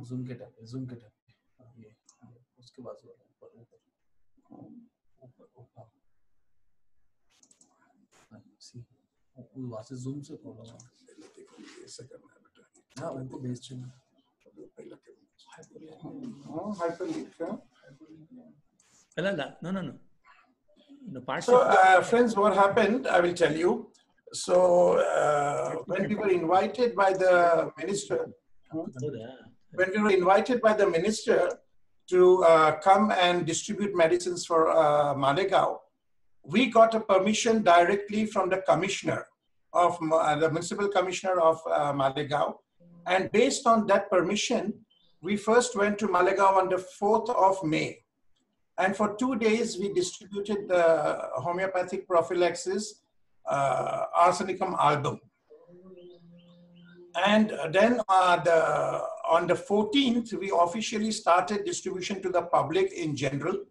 zoom के tab पे ये उसके बाद ऊपर सी वहाँ से जूम से प्रॉब्लम है. ऐसा करना है बेटा. हाँ उनको भेज चाहिए. Hyperlink. No. Part So, friends, what happened? I will tell you. So, when we were invited by the minister, to come and distribute medicines for Malegaon, we got a permission directly from the commissioner of the municipal commissioner of Malegaon, and based on that permission, we first went to Malegaon on the 4th of May. And for 2 days, we distributed the homeopathic prophylaxis arsenicum album. And then on the 14th, we officially started distribution to the public in general.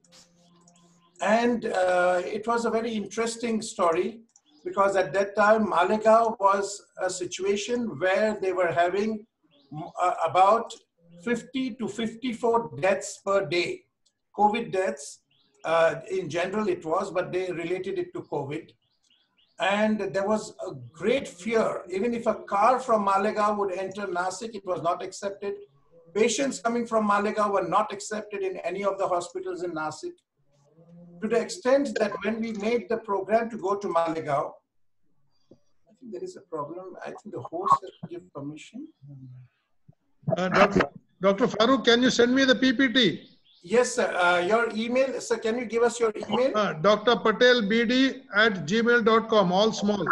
And it was a very interesting story because at that time, Malegaon was a situation where they were having about 50 to 54 deaths per day. COVID deaths, in general it was, but they related it to COVID. And there was a great fear. Even if a car from Malegaon would enter Nasik, it was not accepted. Patients coming from Malegaon were not accepted in any of the hospitals in Nasik. To the extent that when we made the program to go to Malegaon, I think there is a problem. I think the host has to give permission. Dr. Farooq, can you send me the PPT? Yes, sir. Your email, sir, can you give us your email? drpatelbd@gmail.com, all small.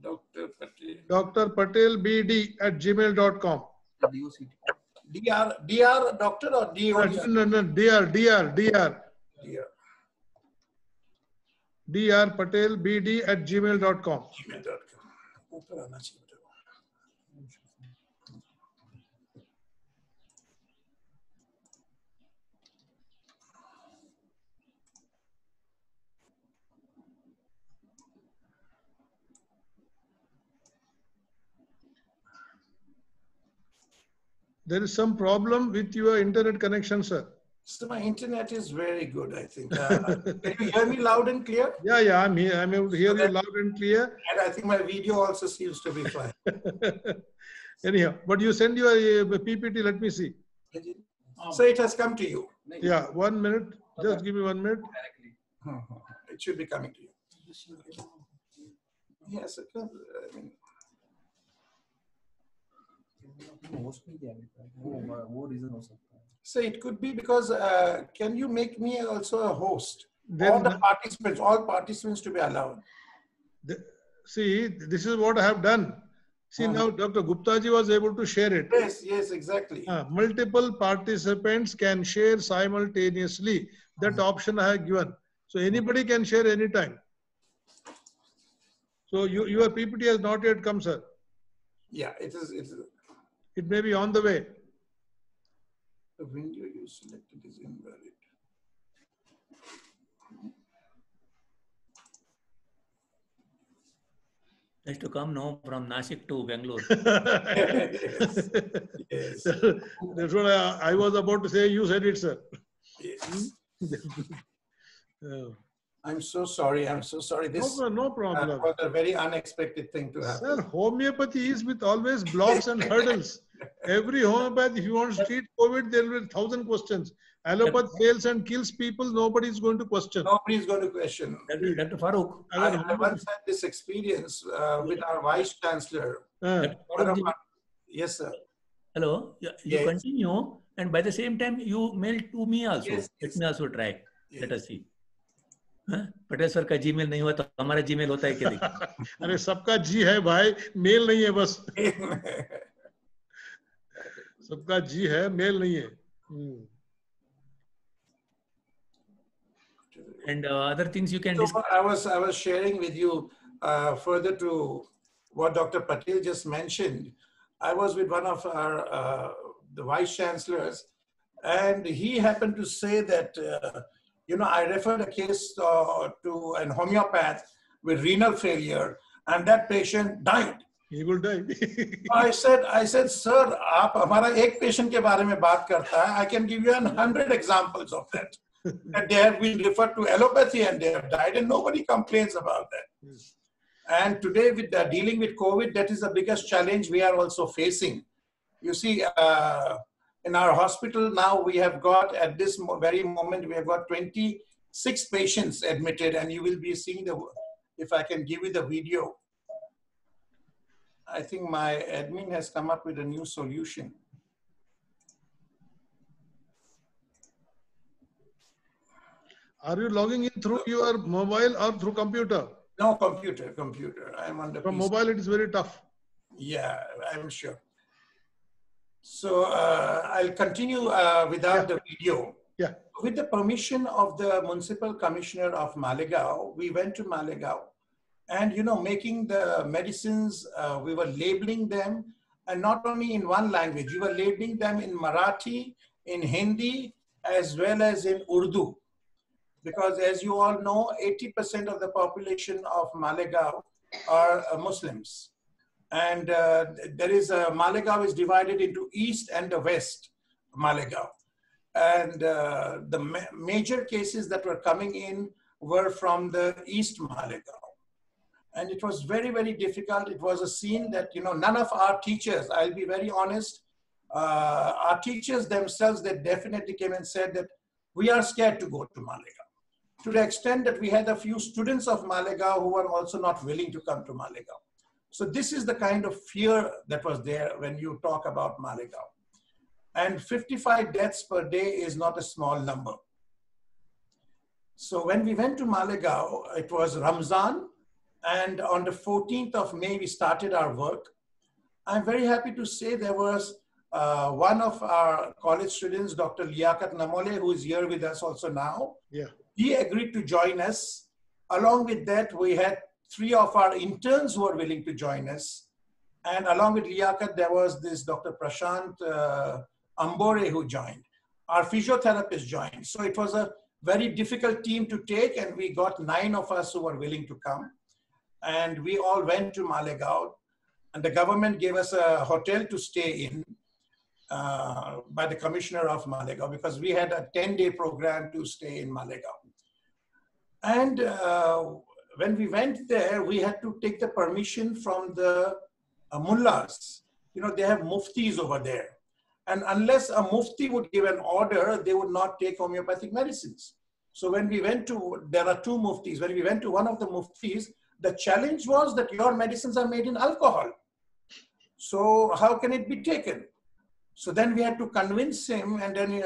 Dr. Patel. drpatelbd@gmail.com. DR doctor or DOD? No, DR. drpatelbd@gmail.com. There is some problem with your internet connection, sir. So my internet is very good, I think. Can you hear me loud and clear? Yeah, I'm here. I'm able to hear you loud and clear. And I think my video also seems to be fine. Anyhow, but you send your PPT, let me see. So it has come to you. Yeah, 1 minute. Just give me 1 minute. It should be coming to you. Yes, I mean, so it could be because can you make me also a host? All participants to be allowed. See, this is what I have done. See, now Dr. Gupta ji was able to share it. Yes, exactly. Multiple participants can share simultaneously. That option I have given. So anybody can share anytime. So your PPT has not yet come, sir. Yeah, it is. It may be on the way. The window you selected is invalid. Has to come now from Nashik to Bangalore. Yes. That's what I was about to say. You said it, sir. Yes. I'm so sorry. This no problem. was a very unexpected thing to happen. Sir, homeopathy is with always blocks and hurdles. Every homeopath, if you want to treat COVID, there will be 1,000 questions. Allopath fails and kills people, nobody is going to question. Nobody is going to question. Dr. Farooq. I once had this experience with our Vice Chancellor. Yes, sir. Hello. You continue, and by the same time, you mail to me also. Yes. Let me also try. Yes. Let us see. Patel sir का Gmail नहीं हुआ तो हमारा Gmail होता है क्या? अरे सबका जी है भाई, मेल नहीं है बस. सबका जी है, मेल नहीं है. And other things you can discuss. I was sharing with you further to what Dr. Patel just mentioned. I was with one of our the vice chancellors, and he happened to say that I referred a case to an homeopath with renal failure, and that patient died. He will die. I said, sir, आप हमारा एक patient के बारे में बात करता है. I can give you 100 examples of that. That they have been referred to allopathy and they have died, and nobody complains about that. Yes. And today, with dealing with COVID, that is the biggest challenge we are also facing. You see, in our hospital now, we have got, at this very moment, we have got 26 patients admitted, and you will be seeing if I can give you the video. I think my admin has come up with a new solution. Are you logging in through your mobile or through computer? No, computer. I'm on the From PC. Mobile, it is very tough. Yeah, I'm sure. So I'll continue without the video. Yeah. With the permission of the Municipal Commissioner of Malegaon, we went to Malegaon, and making the medicines, we were labeling them, and not only in one language. We were labeling them in Marathi, in Hindi, as well as in Urdu. Because as you all know, 80% of the population of Malegaon are Muslims. And Malegaon is divided into East and the West Malegaon. And the major cases that were coming in were from the East Malegaon. And it was very, very difficult. It was a scene that, none of our teachers, I'll be very honest, our teachers themselves, they definitely came and said that we are scared to go to Malegaon. To the extent that we had a few students of Malegaon who were also not willing to come to Malegaon. So this is the kind of fear that was there when you talk about Malegaon. And 55 deaths per day is not a small number. So when we went to Malegaon, it was Ramzan, and on the 14th of May, we started our work. I'm very happy to say there was one of our college students, Dr. Liaquat Namole, who is here with us also now. Yeah. He agreed to join us. Along with that, we had 3 of our interns who were willing to join us. And along with Liaquat, there was this Dr. Prashant Ambore who joined. Our physiotherapist joined. So it was a very difficult team to take, and we got 9 of us who were willing to come. And we all went to Malegaon, and the government gave us a hotel to stay in by the commissioner of Malegaon, because we had a 10-day program to stay in Malegaon. And when we went there, we had to take the permission from the mullahs. They have muftis over there. And unless a mufti would give an order, they would not take homeopathic medicines. So when we went to, there are 2 muftis. When we went to one of the muftis, the challenge was that your medicines are made in alcohol. So how can it be taken? So then we had to convince him, and then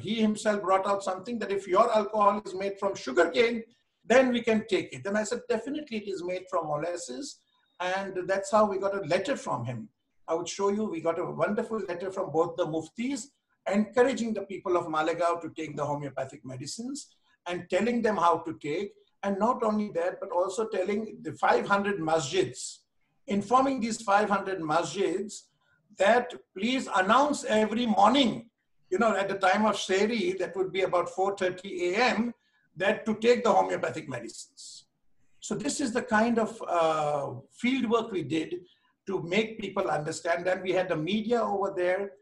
he himself brought out something that if your alcohol is made from sugarcane, then we can take it. Then I said, definitely it is made from molasses. And that's how we got a letter from him. I would show you, we got a wonderful letter from both the muftis, encouraging the people of Malegaon to take the homeopathic medicines and telling them how to take. And not only that, but also telling the 500 masjids, informing these 500 masjids that please announce every morning, at the time of Sehri, that would be about 4:30 a.m., that to take the homeopathic medicines. So this is the kind of field work we did to make people understand. Then we had the media over there.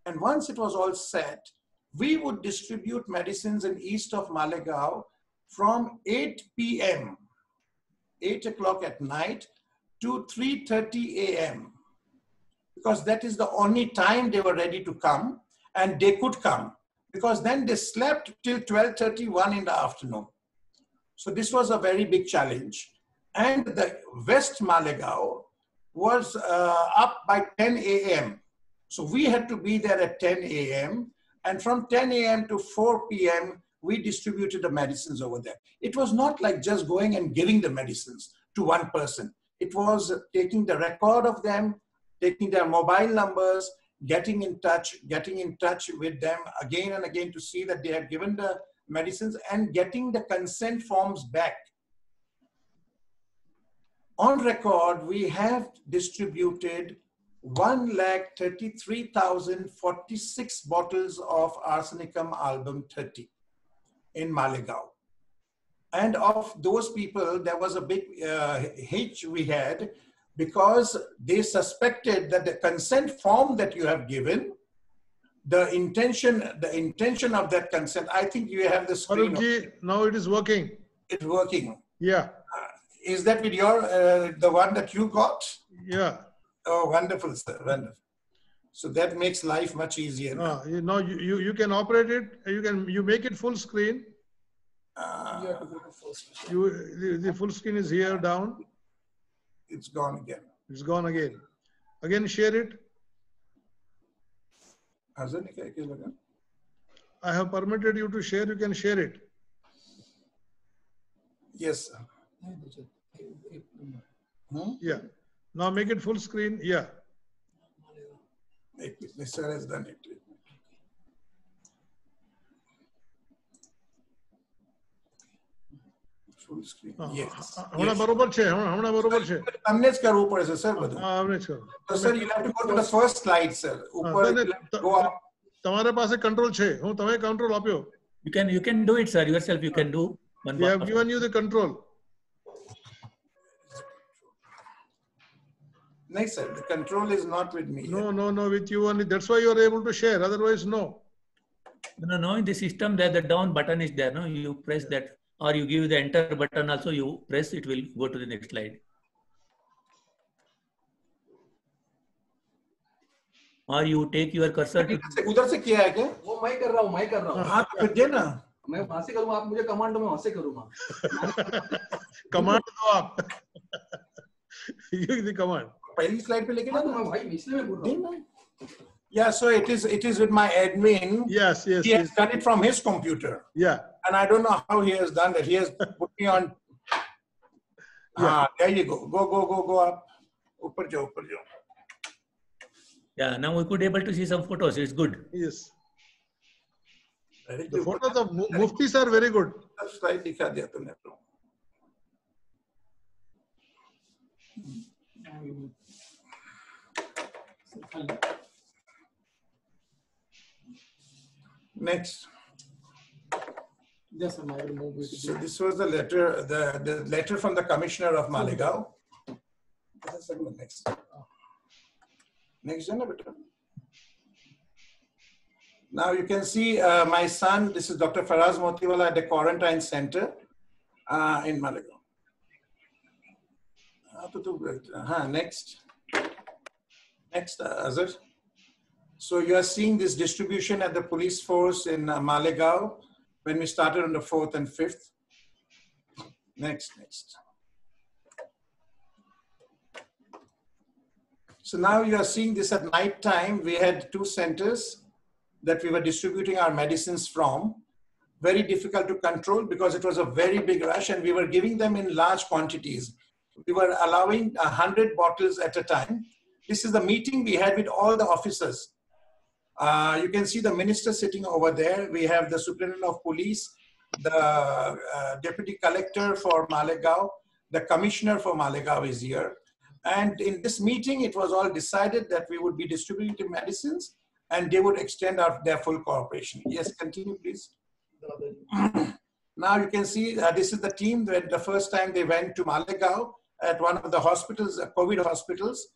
And once it was all set, we would distribute medicines in east of Malegaon from 8 p.m., 8 o'clock at night, to 3:30 a.m. Because that is the only time they were ready to come, and they could come. Because then they slept till 12:31 in the afternoon. So this was a very big challenge. And the West Malegaon was up by 10 a.m. So we had to be there at 10 a.m. And from 10 a.m. to 4 p.m., we distributed the medicines over there. It was not like just going and giving the medicines to one person. It was taking the record of them, taking their mobile numbers, getting in touch with them again and again to see that they had given the medicines, and getting the consent forms back. On record, we have distributed 133,046 bottles of Arsenicum album 30 in Malegaon. And of those people, there was a big hitch we had, because they suspected that the consent form that you have given, the intention of that consent, I think you have the screen. Farooqji, now it is working. It's working. Yeah. Is that with your, the one that you got? Yeah. Oh, wonderful, sir, wonderful. So that makes life much easier. Now you can operate it. You make it full screen. You have to go to first. The full screen is here down. It's gone again. It's gone again. Again, share it. I have permitted you to share. You can share it. Yes, sir. Yeah. Now make it full screen. Yeah. Sir has done it. full screen. Yes. હમણાં બરોબર છે, હમણાં બરોબર છે. તમને જ કરવું પડશે સર બધું. હા, અમને જ કરો. So sir, you'll have to go to the first slide, sir. ઉપર go up. તમારા પાસે કંટ્રોલ છે, હું તમે કંટ્રોલ આપ્યો. You can do it, sir. Yourself you can do. We have given you the control. No, sir, the control is not with me. No, with you only. That's why you are able to share. Otherwise, no. No, in the system there the down button is there. No, you press that, or you give the enter button also. You press, it will go to the next slide. Or you take your cursor to. उधर से किया है क्या? वो मैं कर रहा हूँ हाँ तो फिर दे ना. मैं वहां से करूँगा, आप मुझे कमांड में वहां से करूँगा. कमांड दो आप. You the command. पहली स्लाइड पे लेके जाना. भाई इसलिए मैं बोल रहा हूँ. Yeah, so it is with my admin. Yes. He has done it from his computer. Yeah. And I don't know how he has done that. He has put me on. There you go. Go up. Upar jao. Yeah, now we could able to see some photos. It's good. Yes. The photos of Muftis are very good. Slide दिखा दिया तुमने तो. Next. Yes, sir, I will move it. So this was the letter from the commissioner of Malegaon. Next. Next, now you can see my son. This is Dr. Faraz Motiwala at the quarantine center in Malegaon. Next, Azhar. So you are seeing this distribution at the police force in Malegaon when we started on the 4th and 5th. Next. So now you are seeing this at night time. We had 2 centers that we were distributing our medicines from. Very difficult to control because it was a very big rush and we were giving them in large quantities. We were allowing 100 bottles at a time. This is the meeting we had with all the officers. You can see the minister sitting over there. We have the superintendent of police, the deputy collector for Malegaon, the commissioner for Malegaon is here. And in this meeting, it was all decided that we would be distributing medicines and they would extend their full cooperation. Yes, continue, please. Now you can see this is the team that the first time they went to Malegaon at one of the hospitals, COVID hospitals.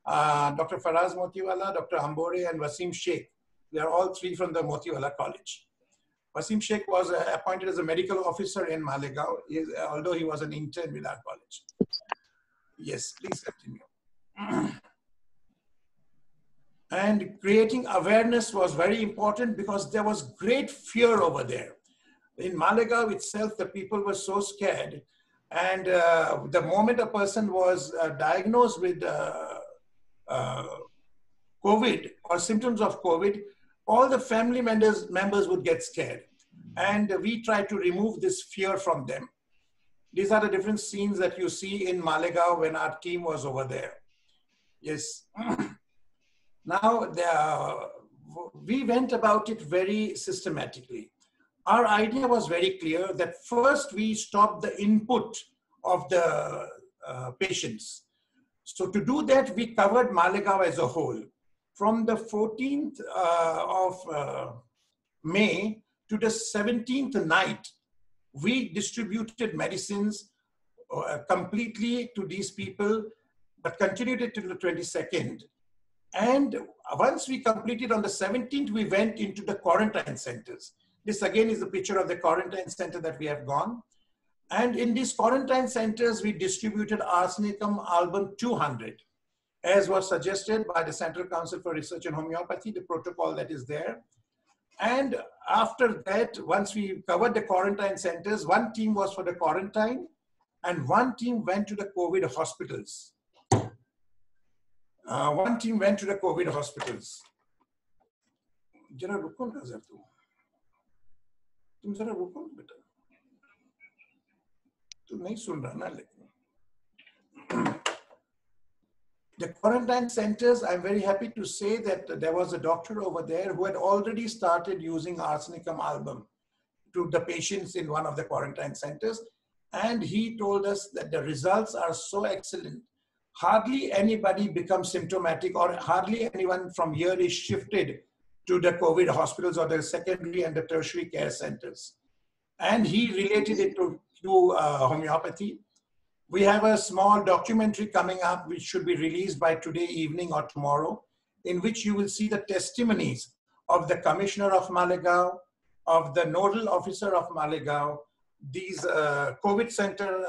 Dr. Faraz Motiwala, Dr. Ambore, and Wasim Sheikh. They are all 3 from the Motiwala College. Wasim Sheikh was appointed as a medical officer in Malegaon, although he was an intern with our college. Yes, please continue. And creating awareness was very important because there was great fear over there. In Malegaon itself, the people were so scared. And the moment a person was diagnosed with COVID or symptoms of COVID, all the family members would get scared. And we tried to remove this fear from them. These are the different scenes that you see in Malegaon when our team was over there. Yes. Now, we went about it very systematically. Our idea was very clear that first we stopped the input of the patients. So to do that, we covered Malegaon as a whole. From the 14th of May to the 17th night, we distributed medicines completely to these people, but continued it till the 22nd. And once we completed on the 17th, we went into the quarantine centers. This again is the picture of the quarantine center that we have gone. And in these quarantine centers, we distributed arsenicum album 200, as was suggested by the Central Council for Research in Homeopathy, the protocol that is there. And after that, once we covered the quarantine centers, 1 team was for the quarantine and 1 team went to the COVID hospitals. 1 team went to the COVID hospitals. जरा रुको ना जरा तुम जरा रुको बेटा तुम नहीं सुन रहा ना लेकिन the quarantine centers, I'm very happy to say that there was a doctor over there who had already started using arsenicum album to the patients in one of the quarantine centers. And he told us that the results are so excellent. Hardly anybody becomes symptomatic, or hardly anyone from here is shifted to the COVID hospitals or the secondary and the tertiary care centers. And he related it to homeopathy. We have a small documentary coming up, which should be released by today evening or tomorrow, in which you will see the testimonies of the Commissioner of Malegaon, of the Nodal Officer of Malegaon, these COVID center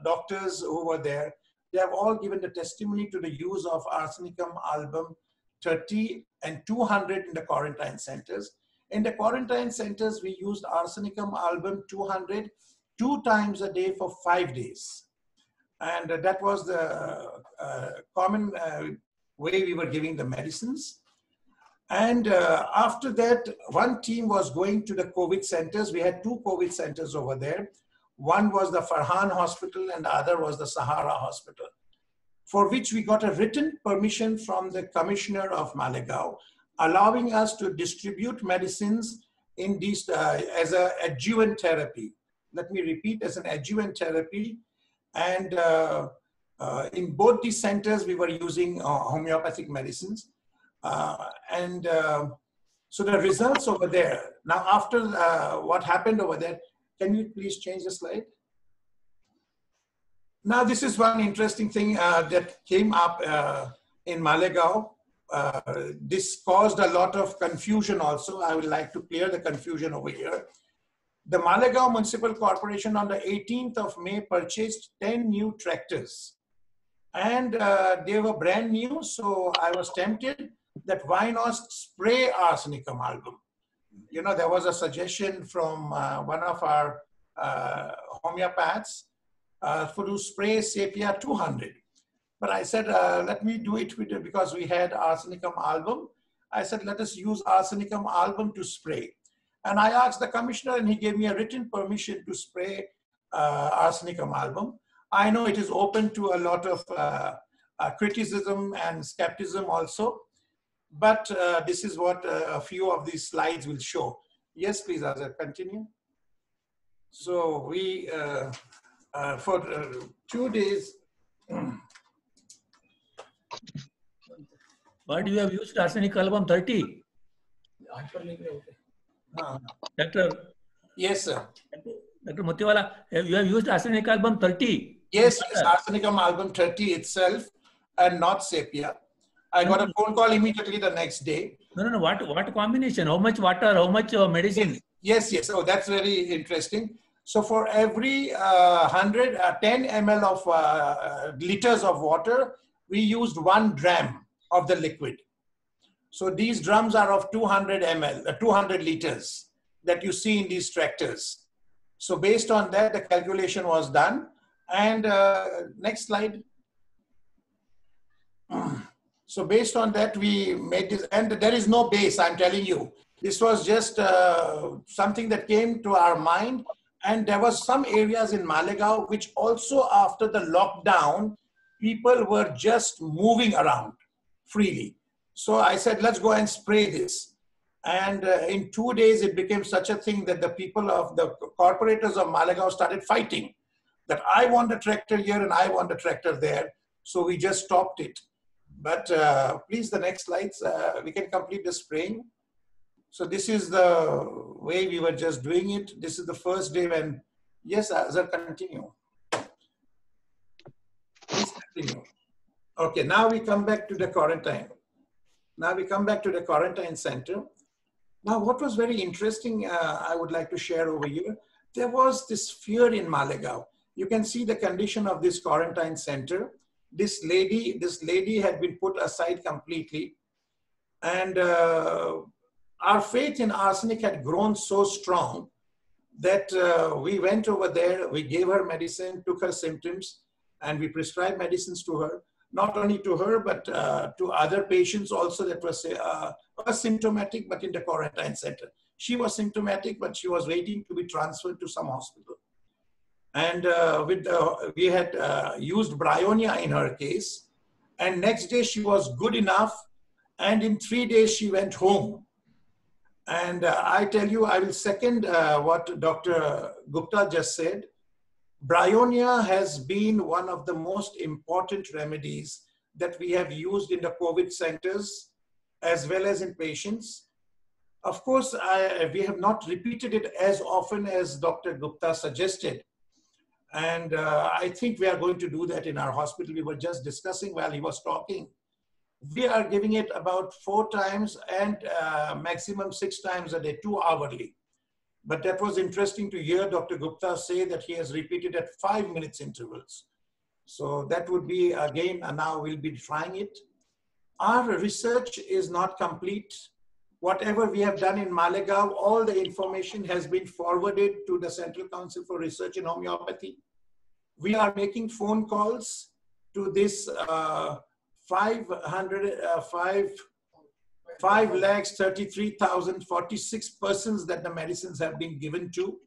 doctors who were there. They have all given the testimony to the use of Arsenicum album 30 and 200 in the quarantine centers. In the quarantine centers, we used Arsenicum album 200 2 times a day for 5 days. And that was the common way we were giving the medicines. And after that, one team was going to the COVID centers. We had 2 COVID centers over there. One was the Farhan Hospital and the other was the Sahara Hospital, for which we got a written permission from the Commissioner of Malegaon, allowing us to distribute medicines in these as an adjuvant therapy. Let me repeat, as an adjuvant therapy. And in both these centers, we were using homeopathic medicines. So the results over there, now after what happened over there, can you please change the slide? Now this is one interesting thing that came up in Malegaon. This caused a lot of confusion also. I would like to clear the confusion over here. The Malegaon Municipal Corporation on the 18th of May purchased 10 new tractors. And they were brand new, so I was tempted that why not spray Arsenicum album? You know, there was a suggestion from one of our homeopaths for to spray Sepia 200. But I said, let me do it with it because we had Arsenicum album. I said, let us use Arsenicum album to spray. And I asked the commissioner and he gave me a written permission to spray Arsenicum album. I know it is open to a lot of criticism and skepticism also. But this is what a few of these slides will show. Yes, please, Azhar, continue. So we, for 2 days. But you have used arsenic album 30. Doctor. Yes, sir. Dr. Motiwala, you have used arsenic album 30. Yes, yes, Arsenicum album 30 itself and not Sepia. I got a phone call immediately the next day. No. What combination? How much water? How much medicine? Yes. Oh, that's very interesting. So for every 10 ml of liters of water, we used 1 dram of the liquid. So these drums are of 200 ml, 200 liters that you see in these tractors. So based on that, the calculation was done. And next slide. So based on that, we made this, and there is no base, I'm telling you. This was just something that came to our mind. And there was some areas in Malegaon, which also after the lockdown, people were just moving around freely. So I said, let's go and spray this. And in 2 days, it became such a thing that the people of the corporators of Malegaon started fighting that I want a tractor here and I want a tractor there. So we just stopped it. But please, the next slides, we can complete the spraying. So this is the way we were just doing it. This is the first day when, yes, Azhar, continue. Please continue. Okay, now we come back to the quarantine. Now we come back to the quarantine center. Now, what was very interesting, I would like to share over here, there was this fear in Malegaon. You can see the condition of this quarantine center. This lady had been put aside completely. And our faith in arsenic had grown so strong that we went over there, we gave her medicine, took her symptoms, and we prescribed medicines to her. Not only to her, but to other patients also that was asymptomatic, but in the quarantine center. She was symptomatic, but she was waiting to be transferred to some hospital. And we had used Bryonia in her case. And next day she was good enough. And in 3 days she went home. And I tell you, I will second what Dr. Gupta just said. Bryonia has been one of the most important remedies that we have used in the COVID centers as well as in patients. Of course, we have not repeated it as often as Dr. Gupta suggested. And I think we are going to do that in our hospital. We were just discussing while he was talking. We are giving it about 4 times and maximum 6 times a day, 2 hourly. But that was interesting to hear Dr. Gupta say that he has repeated at 5 minutes intervals. So that would be, again, now we'll be trying it. Our research is not complete. Whatever we have done in Malegaon, all the information has been forwarded to the Central Council for Research in Homeopathy. We are making phone calls to this 5,33,046 persons that the medicines have been given to.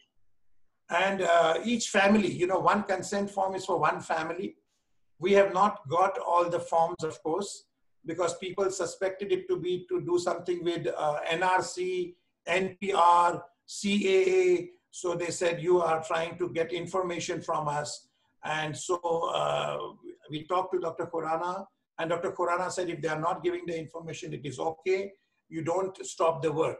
And each family, you know, 1 consent form is for 1 family. We have not got all the forms, of course, because people suspected it to be to do something with NRC, NPR, CAA. So they said, you are trying to get information from us. And so we talked to Dr. Khurana, and Dr. Khurana said, if they are not giving the information, it is okay. You don't stop the work.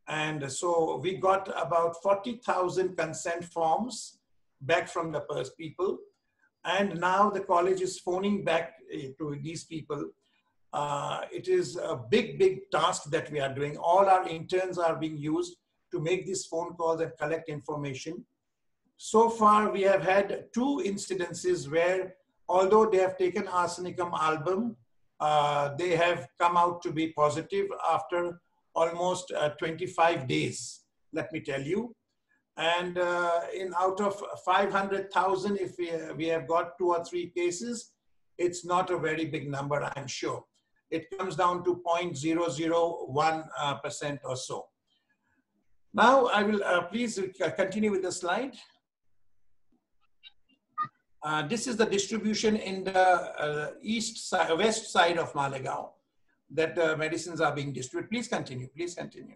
And so we got about 40,000 consent forms back from the people. And now the college is phoning back to these people. It is a big, big task that we are doing. All our interns are being used to make these phone calls and collect information. So far, we have had 2 incidences where, although they have taken arsenicum album, they have come out to be positive after almost 25 days, let me tell you. And out of 500,000, if we have got 2 or 3 cases, it's not a very big number, I'm sure. It comes down to 0.001% or so. Now I will please continue with the slide. This is the distribution in the west side of Malegaon that the medicines are being distributed. Please continue, please continue.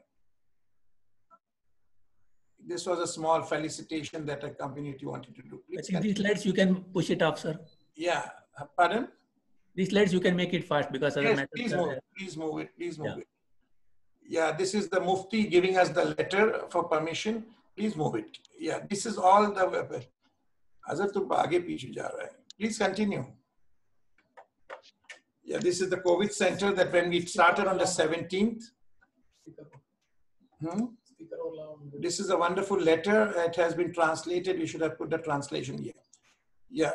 This was a small felicitation that a community wanted to do. Please I think these slides you can push it up, sir. Yeah, pardon? These slides you can make it fast because other yes, please move it, please move it, please move it. Yeah, this is the Mufti giving us the letter for permission. Please move it. Yeah, this is all the... Please continue. Yeah, this is the COVID center that when we started on the 17th. This is a wonderful letter. It has been translated. We should have put the translation here. Yeah.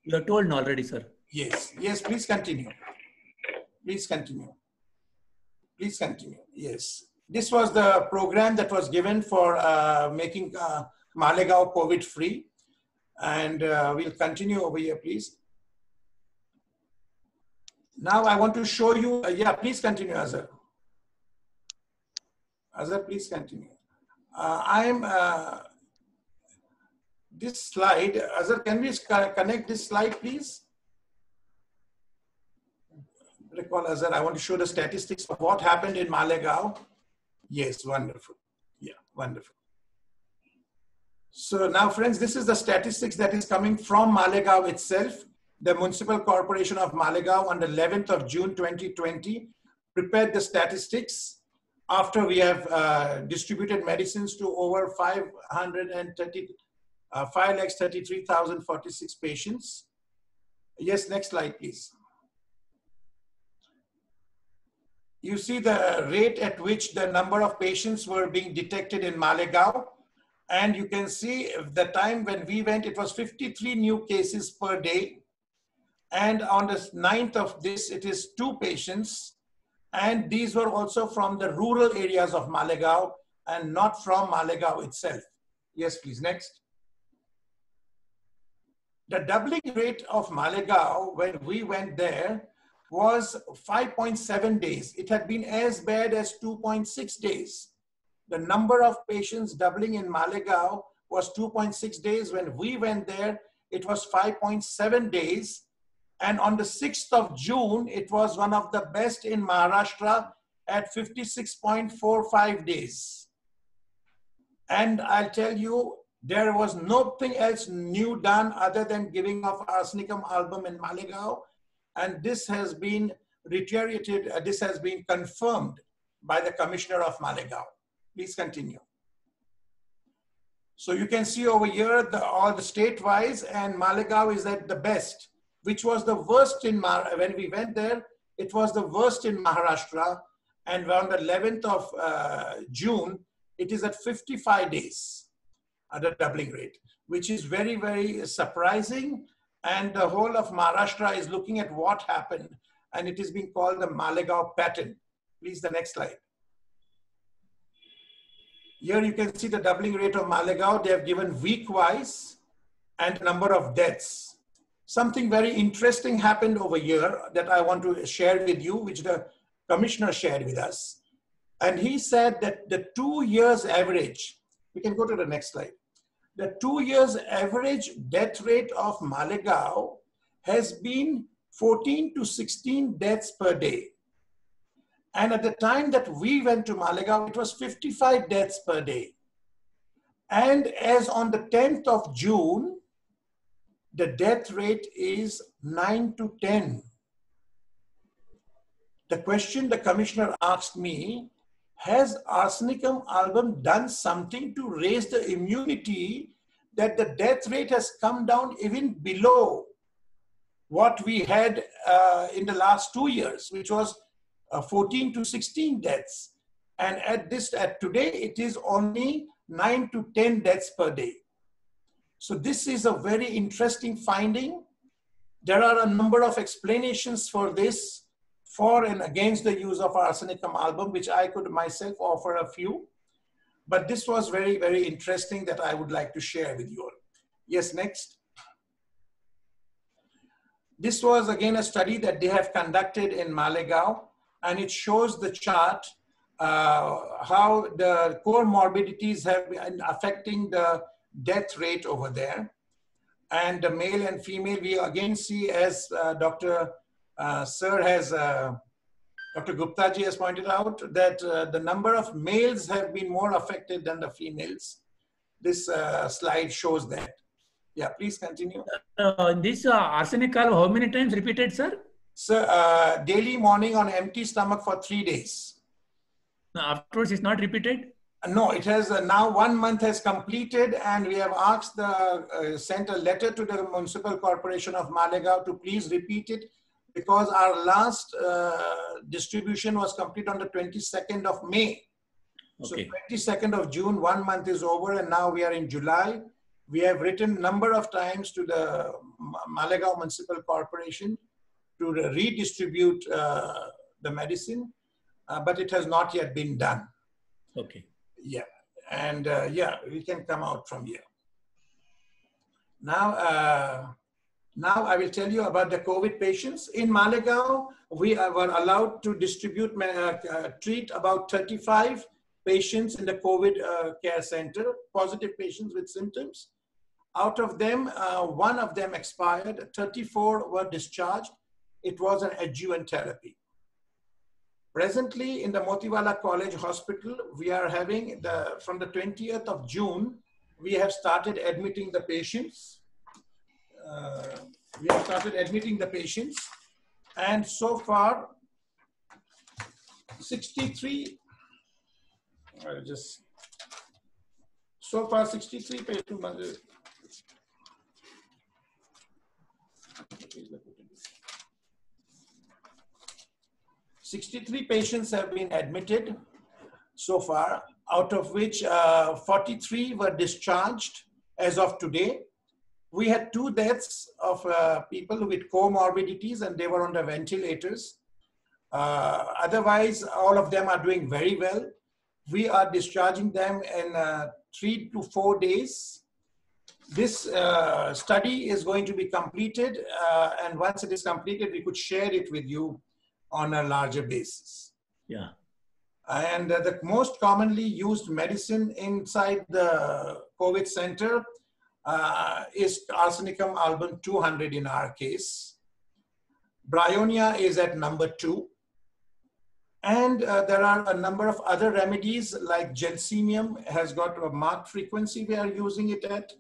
You are told already, sir. Yes, yes, please continue. Please continue. Please continue. Yes. This was the program that was given for making Malegaon COVID free. And we'll continue over here, please. Now I want to show you, yeah, please continue, Azhar. Azhar, please continue. This slide, Azhar, can we connect this slide, please? Recall, Azhar, I want to show the statistics of what happened in Malegaon. Yes, wonderful. Yeah, wonderful. So now, friends, this is the statistics that is coming from Malegaon itself. The Municipal Corporation of Malegaon on the 11th of June 2020 prepared the statistics after we have distributed medicines to over 533,046 patients. Yes, next slide, please. You see the rate at which the number of patients were being detected in Malegaon. And you can see the time when we went, it was 53 new cases per day. And on the 9th of this, it is 2 patients. And these were also from the rural areas of Malegaon and not from Malegaon itself. Yes, please, next. The doubling rate of Malegaon when we went there was 5.7 days. It had been as bad as 2.6 days. The number of patients doubling in Malegaon was 2.6 days. When we went there, it was 5.7 days. And on the 6th of June, it was one of the best in Maharashtra at 56.45 days. And I'll tell you, There was nothing else new done other than giving of arsenicum album in Malegaon. And this has been reiterated, this has been confirmed by the Commissioner of Malegaon. Please continue. So you can see over here all the state-wise, and Malegaon is at the best, which was the worst in when we went there. It was the worst in Maharashtra, and on the 11th of June, it is at 55 days at the doubling rate, which is very, very surprising. And the whole of Maharashtra is looking at what happened, and it is being called the Malegaon pattern. Please, the next slide. Here you can see the doubling rate of Malegaon. They have given week-wise and number of deaths. Something very interesting happened over here that I want to share with you, which the Commissioner shared with us. And he said that the 2 years average, we can go to the next slide. The 2 years average death rate of Malegaon has been 14 to 16 deaths per day. And at the time that we went to Malegaon, it was 55 deaths per day. And as on the 10th of June, the death rate is 9 to 10. The question the Commissioner asked me, has arsenicum album done something to raise the immunity that the death rate has come down even below what we had in the last 2 years, which was 14 to 16 deaths. And at today, it is only 9 to 10 deaths per day. So this is a very interesting finding. There are a number of explanations for this, for and against the use of arsenicum album, which I could myself offer a few. But this was very, very interesting that I would like to share with you all. Yes, next. This was again a study that they have conducted in Malegaon, and it shows the chart how the comorbidities have been affecting the death rate over there. And the male and female, we again see, as Dr. Gupta ji has pointed out, that the number of males have been more affected than the females. This slide shows that. Yeah, please continue. This arsenic album, how many times repeated, sir? Sir, daily morning on empty stomach for 3 days. Afterwards, it's not repeated? No, it has now 1 month has completed, and we have asked sent a letter to the Municipal Corporation of Malegaon to please repeat it, because our last distribution was complete on the 22nd of May. Okay. So 22nd of June, 1 month is over, and now we are in July. We have written number of times to the Malegaon Municipal Corporation to redistribute the medicine, but it has not yet been done. Okay. Yeah, and yeah, we can come out from here. Now, now I will tell you about the COVID patients. In Malegaon, we were allowed to distribute, treat about 35 patients in the COVID care center, positive patients with symptoms. Out of them, 1 of them expired, 34 were discharged. It was an adjuvant therapy. Presently in the Motiwala College Hospital, we are having from the 20th of June, we have started admitting the patients. And so far 63 patients. 63 patients have been admitted so far, out of which 43 were discharged as of today. We had 2 deaths of people with comorbidities, and they were on the ventilators. Otherwise, all of them are doing very well. We are discharging them in 3 to 4 days. This study is going to be completed, and once it is completed, we could share it with you on a larger basis. Yeah. And the most commonly used medicine inside the COVID center is arsenicum album 200 in our case. Bryonia is at number 2. And there are a number of other remedies like gelsemium has got a marked frequency we are using it at.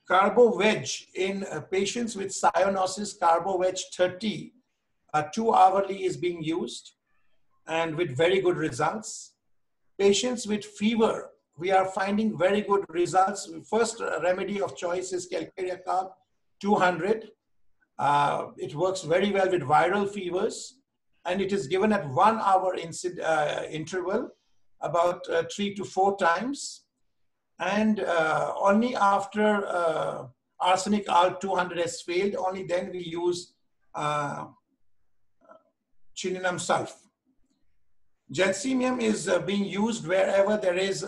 Carbo-Wedge in patients with cyanosis, Carbo-Wedge 30, 2 hourly is being used and with very good results. Patients with fever, we are finding very good results. First remedy of choice is Calcarea Carb 200. It works very well with viral fevers, and it is given at 1 hour interval, about 3 to 4 times. And only after arsenic ALP 200 has failed, only then we use chininum sulf. Gelsemium is being used wherever there is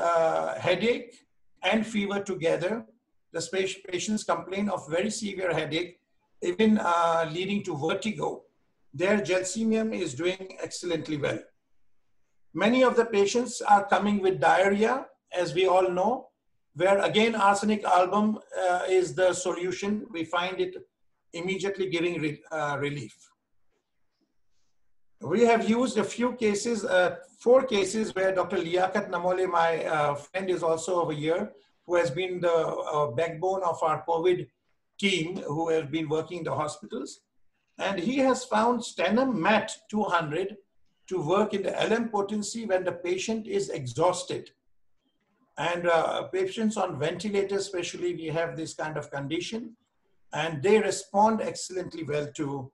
headache and fever together. The patients complain of very severe headache, even leading to vertigo. Their gelsemium is doing excellently well. Many of the patients are coming with diarrhea, as we all know, where again arsenic album is the solution. We find it immediately giving relief. We have used a few cases, 4 cases where Dr. Liaquat Namole, my friend, is also over here, who has been the backbone of our COVID team, who has been working in the hospitals. And he has found Stanum Mat 200 to work in the LM potency when the patient is exhausted. And patients on ventilators, especially, we have this kind of condition, and they respond excellently well to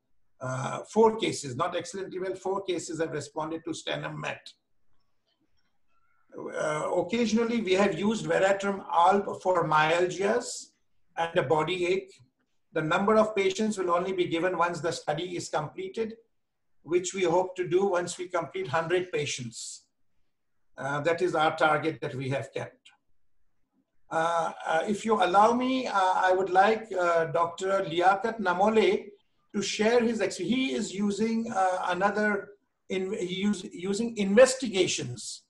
4 cases, not excellently well, 4 cases have responded to Stanum Mat. Occasionally, we have used Veratrum ALP for myalgias and a body ache. The number of patients will only be given once the study is completed, which we hope to do once we complete 100 patients. That is our target that we have kept. If you allow me, I would like Dr. Liaquat Namole to share his experience. He is using using investigations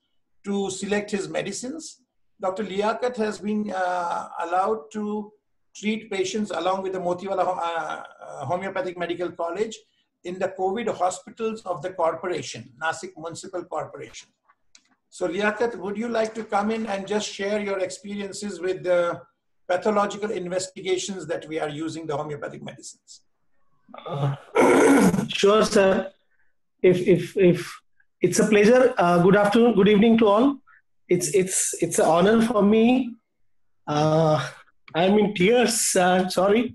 to select his medicines. Dr. Liaquat has been allowed to treat patients along with the Motiwala Homeopathic Medical College in the COVID hospitals of the corporation, Nasik Municipal Corporation. So Liaquat, would you like to come in and just share your experiences with the pathological investigations that we are using the homeopathic medicines? Sure, sir. If it's a pleasure. Good afternoon, good evening to all. It's an honor for me. I'm in tears. Sorry.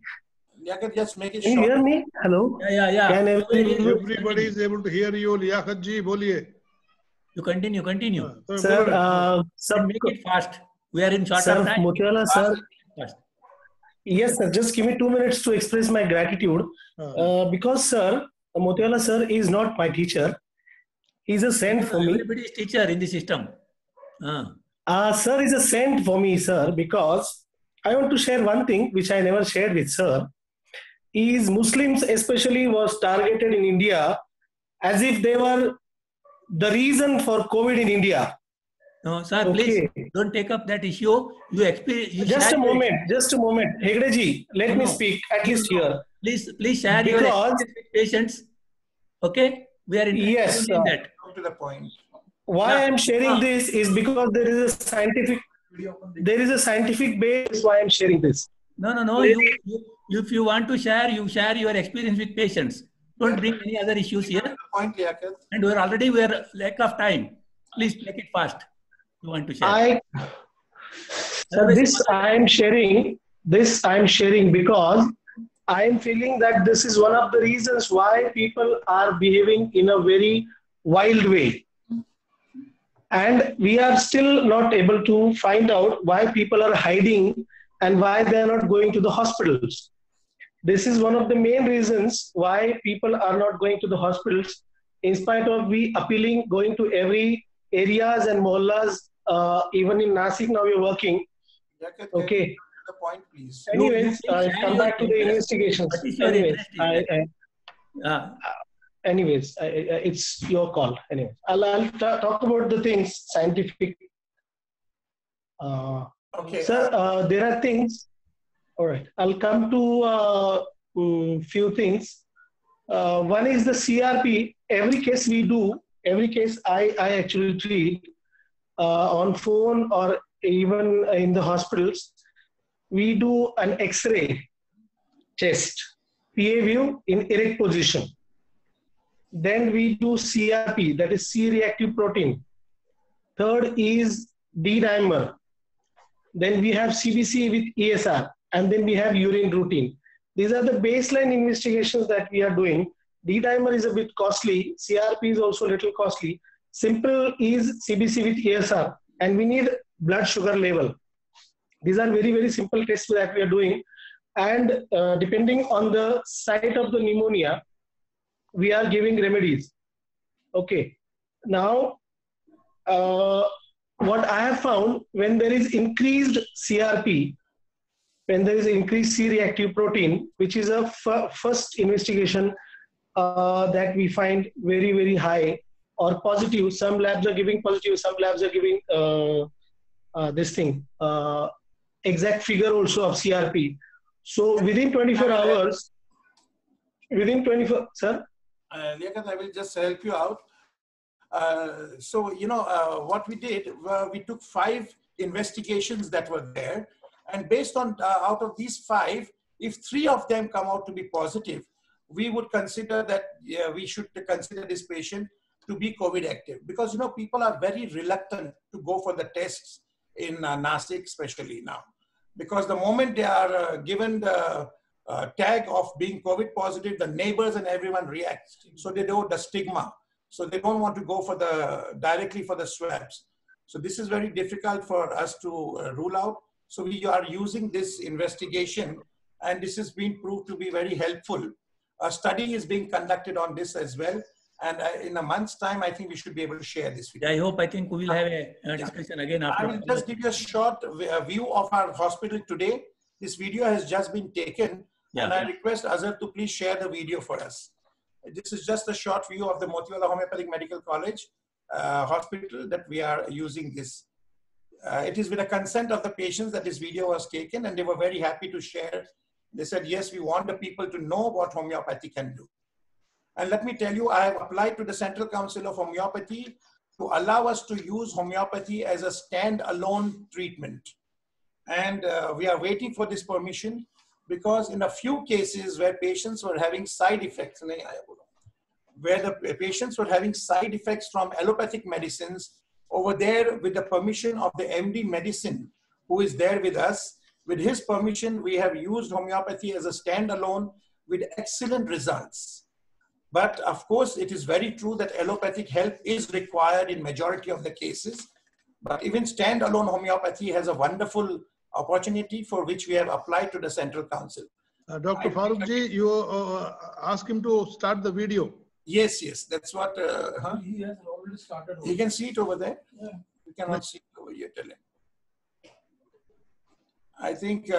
Liaquat, just make it Can you hear me? Hello. Yeah. Can Everybody is able to hear you. Liaquat ji, boliye. You continue. Sir, make it fast. We are in short Sir, time. Motiwala, sir. Fast. Yes, sir. Just give me 2 minutes to express my gratitude. Because, sir, Motiwala, sir, is not my teacher. He's a saint for me. Everybody is teacher in the system. Sir is a saint for me, sir, because I want to share one thing which I never shared with sir. Is Muslims especially was targeted in India as if they were the reason for COVID in India. No, sir, please don't take up that issue. Just a moment. Hegde ji, let me speak at least here. Please share your experience with patients. Okay? We are interested in that. Come to the point. Why I am sharing this is because there is a scientific base why I am sharing this. No. If you want to share, you share your experience with patients. Don't bring any other issues here. Point, Liaquat. And we are lack of time. Please make it fast. You want to share? This I am sharing because I am feeling that this is one of the reasons why people are behaving in a very wild way. And we are still not able to find out why people are hiding and why they are not going to the hospitals. This is one of the main reasons why people are not going to the hospitals, in spite of we appealing, going to every areas and mohallas, even in Nasik now we're working. Okay. The point, please. Anyways, come back to the investigations. Anyways, it's your call. Anyway, I'll talk about the things scientific. Sir, there are things. All right, I'll come to few things. One is the CRP. Every case we do, every case I actually treat on phone or even in the hospitals, we do an X-ray chest, PA view in erect position. Then we do CRP, that is C-reactive protein. Third is D-dimer. Then we have CBC with ESR, and then we have urine routine. These are the baseline investigations that we are doing. D-dimer is a bit costly. CRP is also a little costly. Simple is CBC with ESR, and we need blood sugar level. These are very, very simple tests that we are doing. And depending on the site of the pneumonia, we are giving remedies. Okay. Now, what I have found, when there is increased CRP, when there is increased C-reactive protein, which is a first investigation that we find very, very high or positive. Some labs are giving positive, some labs are giving this thing, exact figure also of CRP. So within 24 hours, within 24, sir? Liaquat, I will just help you out. So, you know, what we did, we took 5 investigations that were there. And based on, out of these 5, if 3 of them come out to be positive, we would consider that we should consider this patient to be COVID active. Because, you know, people are very reluctant to go for the tests in Nasik, especially now. Because the moment they are given the tag of being COVID positive, the neighbors and everyone reacts. So they know the stigma. So they don't want to go for directly for the swabs. So this is very difficult for us to rule out. So we are using this investigation, and this has been proved to be very helpful. A study is being conducted on this as well. And in a month's time, I think we should be able to share this video. Yeah, I think we will have a discussion again after. I will just give you a short view of our hospital today. This video has just been taken, and I request Azhar to please share the video for us. This is just a short view of the Motiwala Homeopathic Medical College hospital that we are using this. It is with the consent of the patients that this video was taken, and they were very happy to share. They said, yes, we want the people to know what homeopathy can do. And let me tell you, I have applied to the Central Council of Homeopathy to allow us to use homeopathy as a stand-alone treatment. And we are waiting for this permission, because in a few cases where patients were having side effects, where the patients were having side effects from allopathic medicines, over there with the permission of the MD medicine who is there with us, with his permission, we have used homeopathy as a standalone with excellent results. But of course, it is very true that allopathic help is required in majority of the cases. But even standalone homeopathy has a wonderful opportunity for which we have applied to the Central Council. Dr. Farooq-ji, you ask him to start the video. Yes, yes, that's what. He has already started. You can see it over there. Yeah. You cannot see it over here. Tell him. I think you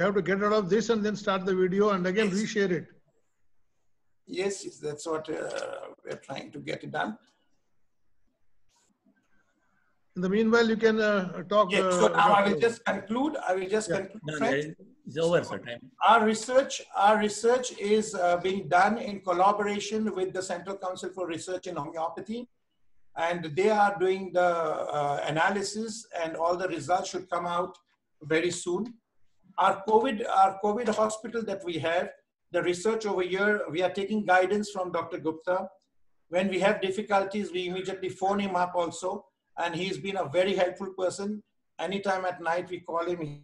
have to get out of this and then start the video and again reshare it. Yes, yes, that's what we're trying to get it done. In the meanwhile, you can talk. Yes, so now I will just conclude. I will just conclude. No, it's over, sir. Time. Our research is being done in collaboration with the Central Council for Research in Homeopathy, and they are doing the analysis, and all the results should come out very soon. Our COVID hospital that we have, the research over here, we are taking guidance from Dr. Gupta. When we have difficulties, we immediately phone him up also, and he's been a very helpful person. Anytime at night, we call him.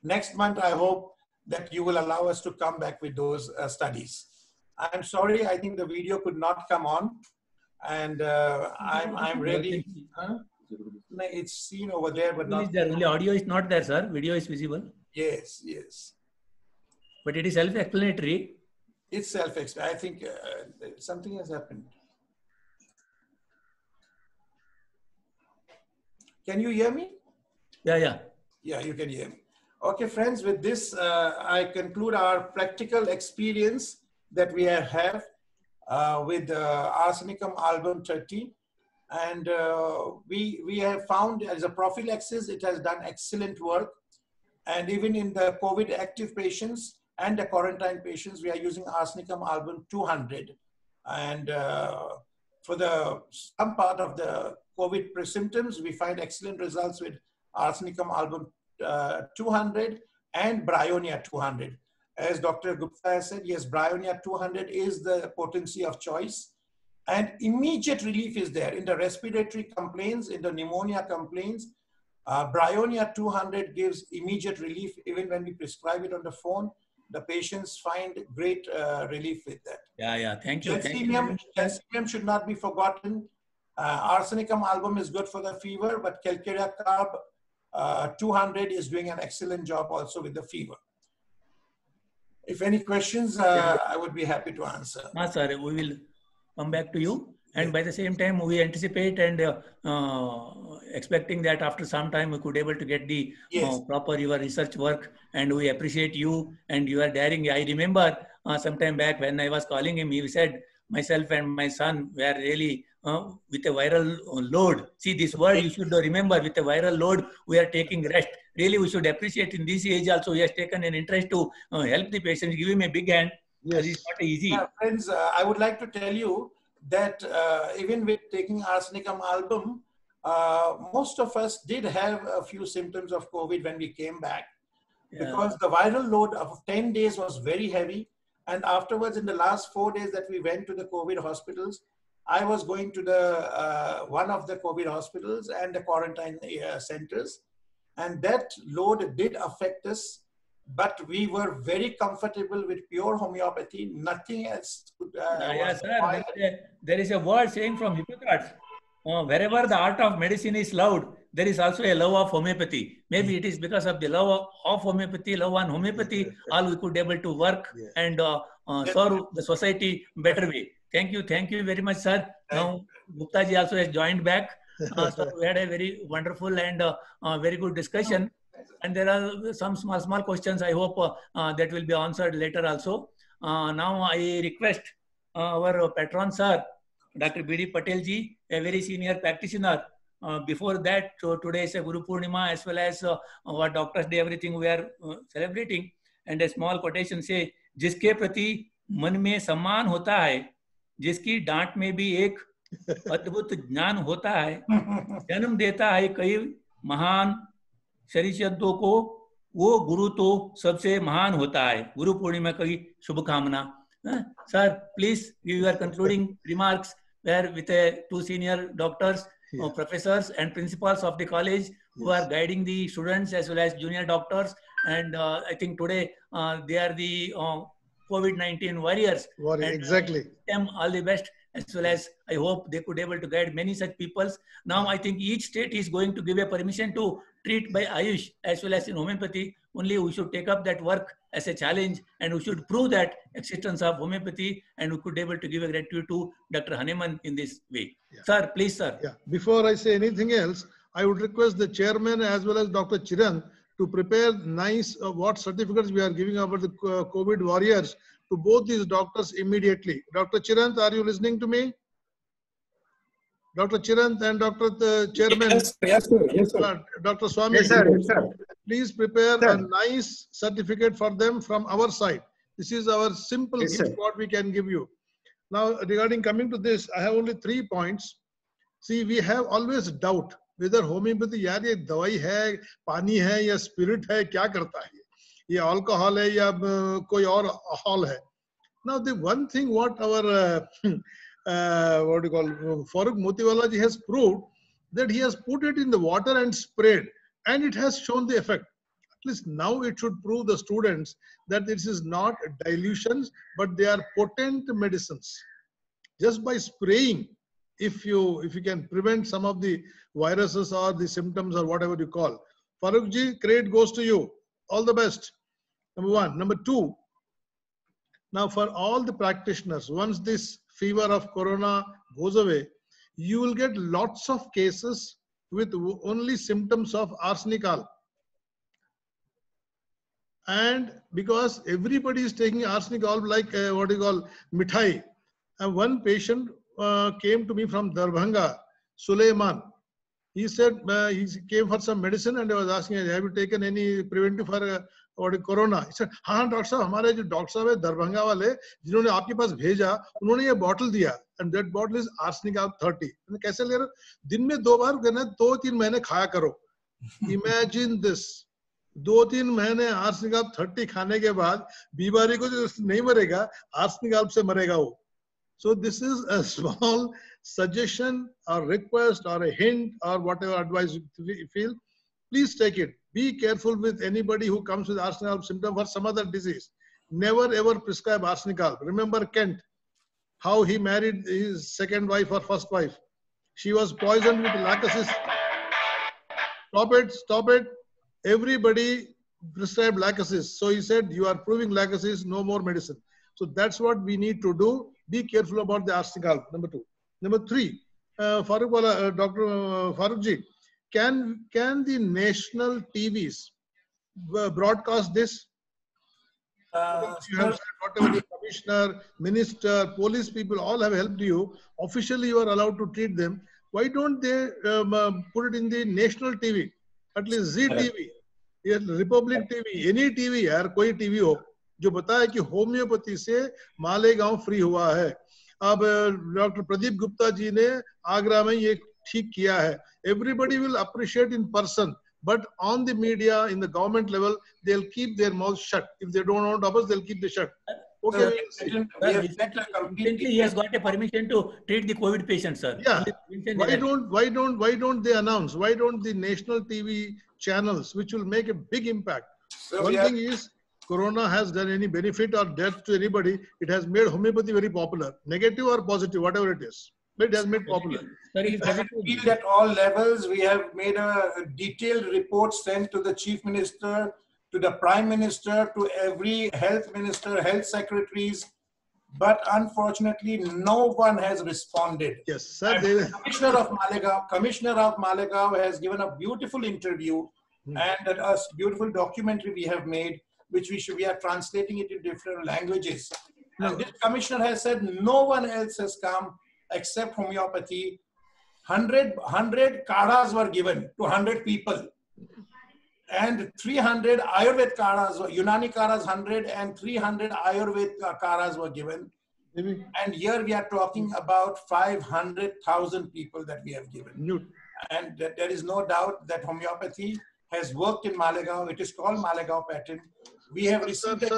Next month, I hope that you will allow us to come back with those studies. I'm sorry, I think the video could not come on, and I'm really. No, it's seen over there, but not there. Only audio is not there, sir. Video is visible. Yes, yes. But it is self-explanatory. It's self-explanatory. I think something has happened. Can you hear me? Yeah, yeah. Yeah, you can hear me. Okay, friends, with this, I conclude our practical experience that we have with Arsenicum album 30. And we have found as a prophylaxis, it has done excellent work. And even in the COVID active patients and the quarantine patients, we are using Arsenicum album 200 And for some part of the COVID symptoms, we find excellent results with arsenicum album 200 and Bryonia 200. As Dr. Gupta has said, yes, Bryonia 200 is the potency of choice, and immediate relief is there in the respiratory complaints, in the pneumonia complaints. Bryonia 200 gives immediate relief. Even when we prescribe it on the phone, the patients find great relief with that. Yeah, thank you. Gelsemium should not be forgotten. Arsenicum album is good for the fever, but Calcarea carb 200 is doing an excellent job also with the fever. If any questions, I would be happy to answer. Sir, we will come back to you. And by the same time, we anticipate and expecting that after some time we could able to get the proper your research work. And we appreciate you and you are daring. I remember some time back when I was calling him, he said, myself and my son were really with a viral load. See, this word you should remember, with a viral load, we are taking rest. Really, we should appreciate in this age also, he has taken an interest to help the patients. Give him a big hand. Yes. It's not easy. Yeah, friends, I would like to tell you that even with taking arsenicum album, most of us did have a few symptoms of COVID when we came back, because the viral load of 10 days was very heavy. And afterwards, in the last 4 days that we went to the COVID hospitals, I was going to the one of the COVID hospitals and the quarantine centers. And that load did affect us, but we were very comfortable with pure homeopathy, nothing else. Sir, there is a word saying from Hippocrates, wherever the art of medicine is loved, there is also a love of homeopathy. Maybe it is because of the love of homeopathy, love on homeopathy, all we could able to work and serve the society better way. Thank you very much, sir. Now, Gupta ji also has joined back. So we had a very wonderful and very good discussion. And there are some small questions. I hope that will be answered later also. Now I request our patron sir, Dr. B.D. Patel ji, a very senior practitioner. Before that, so today is a Guru Purnima, as well as what Doctors Day, everything we are celebrating. And a small quotation say, जिसके प्रति मन में सम्मान होता है, जिसकी डांट में भी एक अद्भुत ज्ञान होता है, जन्म देता है कई महान शरीशब्दों को, वो गुरु तो सबसे महान होता है. गुरु पूर्णिमा की शुभकामना. Sir, please give your concluding remarks where with two senior doctors, professors and principals of the college who are guiding the students as well as junior doctors. And I think today they are the COVID-19 warriors. Exactly. Them all the best, as well as I hope they could able to guide many such peoples. Now I think each state is going to give a permission to treat by Ayush as well as in homeopathy. Only we should take up that work as a challenge, and we should prove that existence of homeopathy, and we could able to give a gratitude to Dr. Hahnemann in this way. Sir, please, sir. Before I say anything else, I would request the chairman as well as Dr. Chiran to prepare nice what certificates we are giving about the COVID warriors to both these doctors immediately. Dr. Chirant, are you listening to me? Dr. Chirant and Dr. Chairman. Yes, sir. Dr. Swami. Yes, sir. Yes, sir. Please prepare a nice certificate for them from our side. This is our simple gift what we can give you. Now, regarding coming to this, I have only 3 points. See, we have always doubt whether homeopathy यार ये दवाई है, पानी है या spirit है, क्या करता है ये alcohol है या कोई और alcohol है. Now, the one thing what our what do you call Farooq Motiwala ji has proved, that he has put it in the water and sprayed, and it has shown the effect. At least now it should prove the students that this is not dilutions, but they are potent medicines. Just by spraying, if you can prevent some of the viruses or the symptoms or whatever you call. Farooq ji, credit goes to you. All the best. Number 1. Number 2. Now for all the practitioners, once this fever of corona goes away, you will get lots of cases with only symptoms of arsenical. And because everybody is taking arsenical like what you call mithai. And one patient came to me from Darbhanga, Suleiman. He said he came for some medicine, and I was asking, have you taken any preventive for और corona, हाँ doctor साहब, हमारे जो doctor साहब है दरभंगा वाले, जिन्होंने आपके पास भेजा, उन्होंने ये बॉटल दिया, and that bottle is arsenic 30. कैसे ले रहे हो? दिन में 2 बार कहना 2-3 महीने खाया करो. इमेजिन दिस, 2-3 महीने आर्सेनिक 30 खाने के बाद बीमारी को जो नहीं मरेगा, आर्सेनिक से मरेगा वो. So this is a small suggestion or request or a hint or whatever advice you feel. Please take it. Be careful with anybody who comes with arsenic symptom for some other disease. Never ever prescribe arsenic. Remember Kent, how he married his second wife or first wife. She was poisoned with lachesis. Stop it, stop it. Everybody prescribed lachesis. So he said, you are proving lachesis, no more medicine. So that's what we need to do. Be careful about the arsenic. Number 2. Number 3, Farooq, Dr. Farooq ji, can the national TVs broadcast this? You have said whatever the commissioner, minister, police people all have helped you. Officially, you are allowed to treat them. Why don't they put it in the national TV? At least Z TV, Republic TV, any TV, यार कोई TV हो जो बताए कि homeopathy से Malegaon free हुआ है. अब डॉक्टर प्रदीप गुप्ता जी ने आगरा में ये ठीक किया है. Everybody will appreciate in person, but on the media, in the government level, they'll keep their mouth shut. If they don't want us, they'll keep the shut. Okay. Recently, he has got a permission to treat the COVID patients, sir. Yeah. Why don't they announce? Why don't the national TV channels, which will make a big impact? So one thing is, Corona has done any benefit or death to anybody. It has made homeopathy very popular, negative or positive, whatever it is. But it has made popular. Field at all levels. We have made a detailed report sent to the Chief Minister, to the Prime Minister, to every health minister, health secretaries. But unfortunately, no one has responded. Yes, sir. Commissioner of Malegaon has given a beautiful interview and a beautiful documentary we have made, which we are translating it in different languages. And this commissioner has said no one else has come except homeopathy. 100 kadhas were given to 100 people. And 300 Ayurved kadhas, Unani kadhas 100 and 300 Ayurved kadhas were given. And here we are talking about 500,000 people that we have given. And there is no doubt that homeopathy has worked in Malegaon. It is called Malegaon patent. We have received we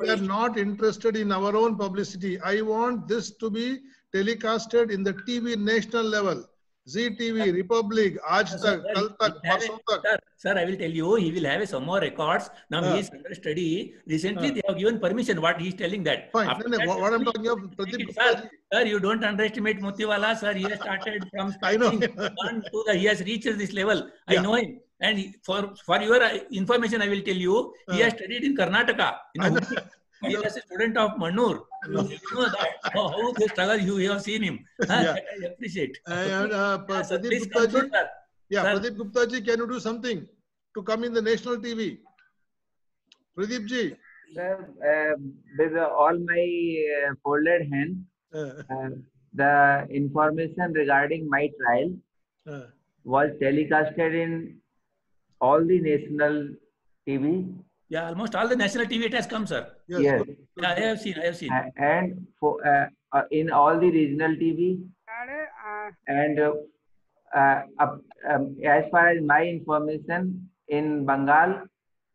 are not interested in our own publicity. I want this to be telecasted in the TV national level. Z TV, Republic, Aaj Tak, Kal Tak, Parson Tak. Sir, I will tell you, he will have some more records. Now he is under study. Recently, they have given permission. What he is telling that. Fine. What I'm talking of, Pradeep. Sir, you don't underestimate Motiwala, sir. He has started from starting he has reached this level. I know him. And for your information, I will tell you, he has studied in Karnataka. He was a student of Manur. You know that, how the struggle you have seen him. I appreciate. Pradeep Gupta ji, Pradeep Gupta ji, can you do something to come in the national TV? Pradeep ji. Sir, with all my folded hands, the information regarding my trial was telecasted in all the national TV. Yeah, almost all the national TV it has come, sir. Yes. Yeah, I have seen. And for, in all the regional TV. And as far as my information, in Bengal,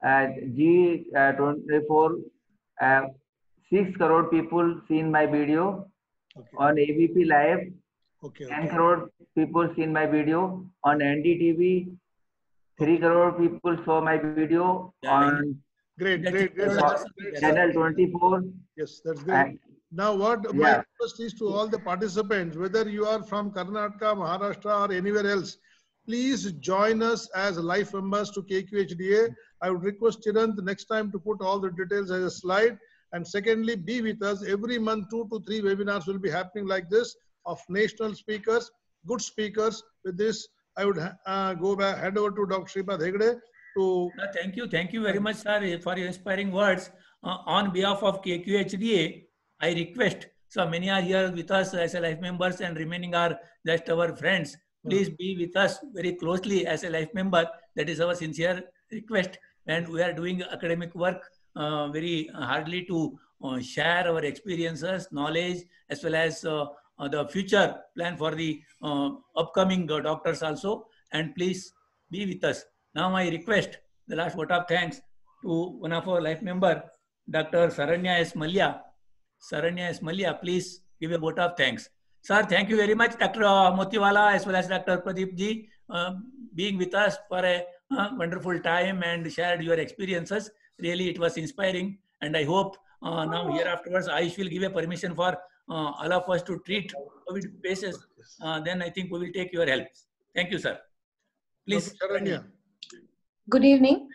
G24, 6 crore people seen my video. On ABP Live, 10 crore people seen my video. On NDTV, 3 crore people saw my video. On Great. Channel 24. Yes, that's great. Now, what my request is to all the participants, whether you are from Karnataka, Maharashtra, or anywhere else, please join us as life members to KQHDA. I would request Chirant next time to put all the details as a slide. And secondly, be with us. Every month, 2 to 3 webinars will be happening like this of national speakers, good speakers. With this, I would go back, hand over to Dr. Shripad Hegde. Thank you very much, sir, for your inspiring words. On behalf of KQHDA, I request, so many are here with us as a life members and remaining are just our friends. Please be with us very closely as a life member. That is our sincere request. and we are doing academic work very hardly to share our experiences, knowledge, as well as the future plan for the upcoming doctors also. And please be with us. Now I request the last vote of thanks to one of our life member, Dr. Saranya S. Malya. Saranya S. Malya, please give a vote of thanks. Sir, thank you very much, Dr. Motiwala, as well as Dr. Pradeep ji, being with us for a wonderful time and shared your experiences. Really, it was inspiring. And I hope now here afterwards, Ayush will give a permission for all of us to treat COVID cases. Then I think we will take your help. Thank you, sir. Please. Good evening.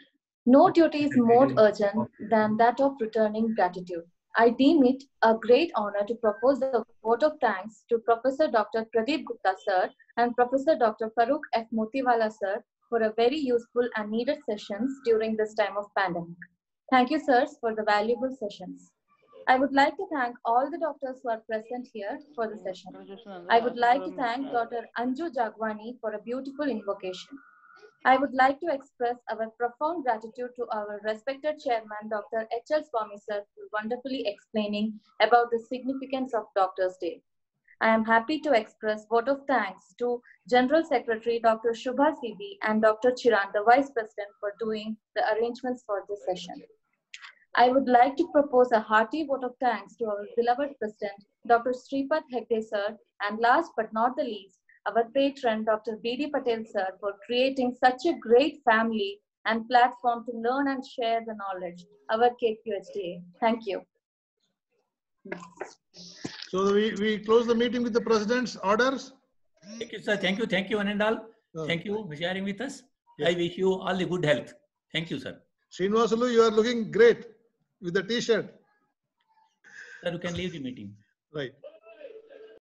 No duty is more urgent than that of returning gratitude. I deem it a great honor to propose the vote of thanks to Professor Dr. Pradeep Gupta sir and Professor Dr. Farooq F. Motiwala sir for a very useful and needed sessions during this time of pandemic. Thank you, sirs, for the valuable sessions. I would like to thank all the doctors who are present here for the session. I would like to thank Dr. Anju Jagwani for a beautiful invocation. I would like to express our profound gratitude to our respected chairman, Dr. H.L. Swami sir, for wonderfully explaining about the significance of Doctors' Day. I am happy to express vote of thanks to General Secretary Dr. Shubha C.B. and Dr. Chiran, the Vice President, for doing the arrangements for this session. I would like to propose a hearty vote of thanks to our beloved President, Dr. Sripath Hegde sir, and last but not the least, our patron, Dr. B.D. Patel sir, for creating such a great family and platform to learn and share the knowledge, our KQHDA. Thank you. So we close the meeting with the President's orders. Thank you, sir. Thank you, one and all. Thank you for sharing with us. Yes. I wish you all the good health. Thank you, sir. Srinivasulu, you are looking great with the T-shirt. Sir, you can leave the meeting. Right.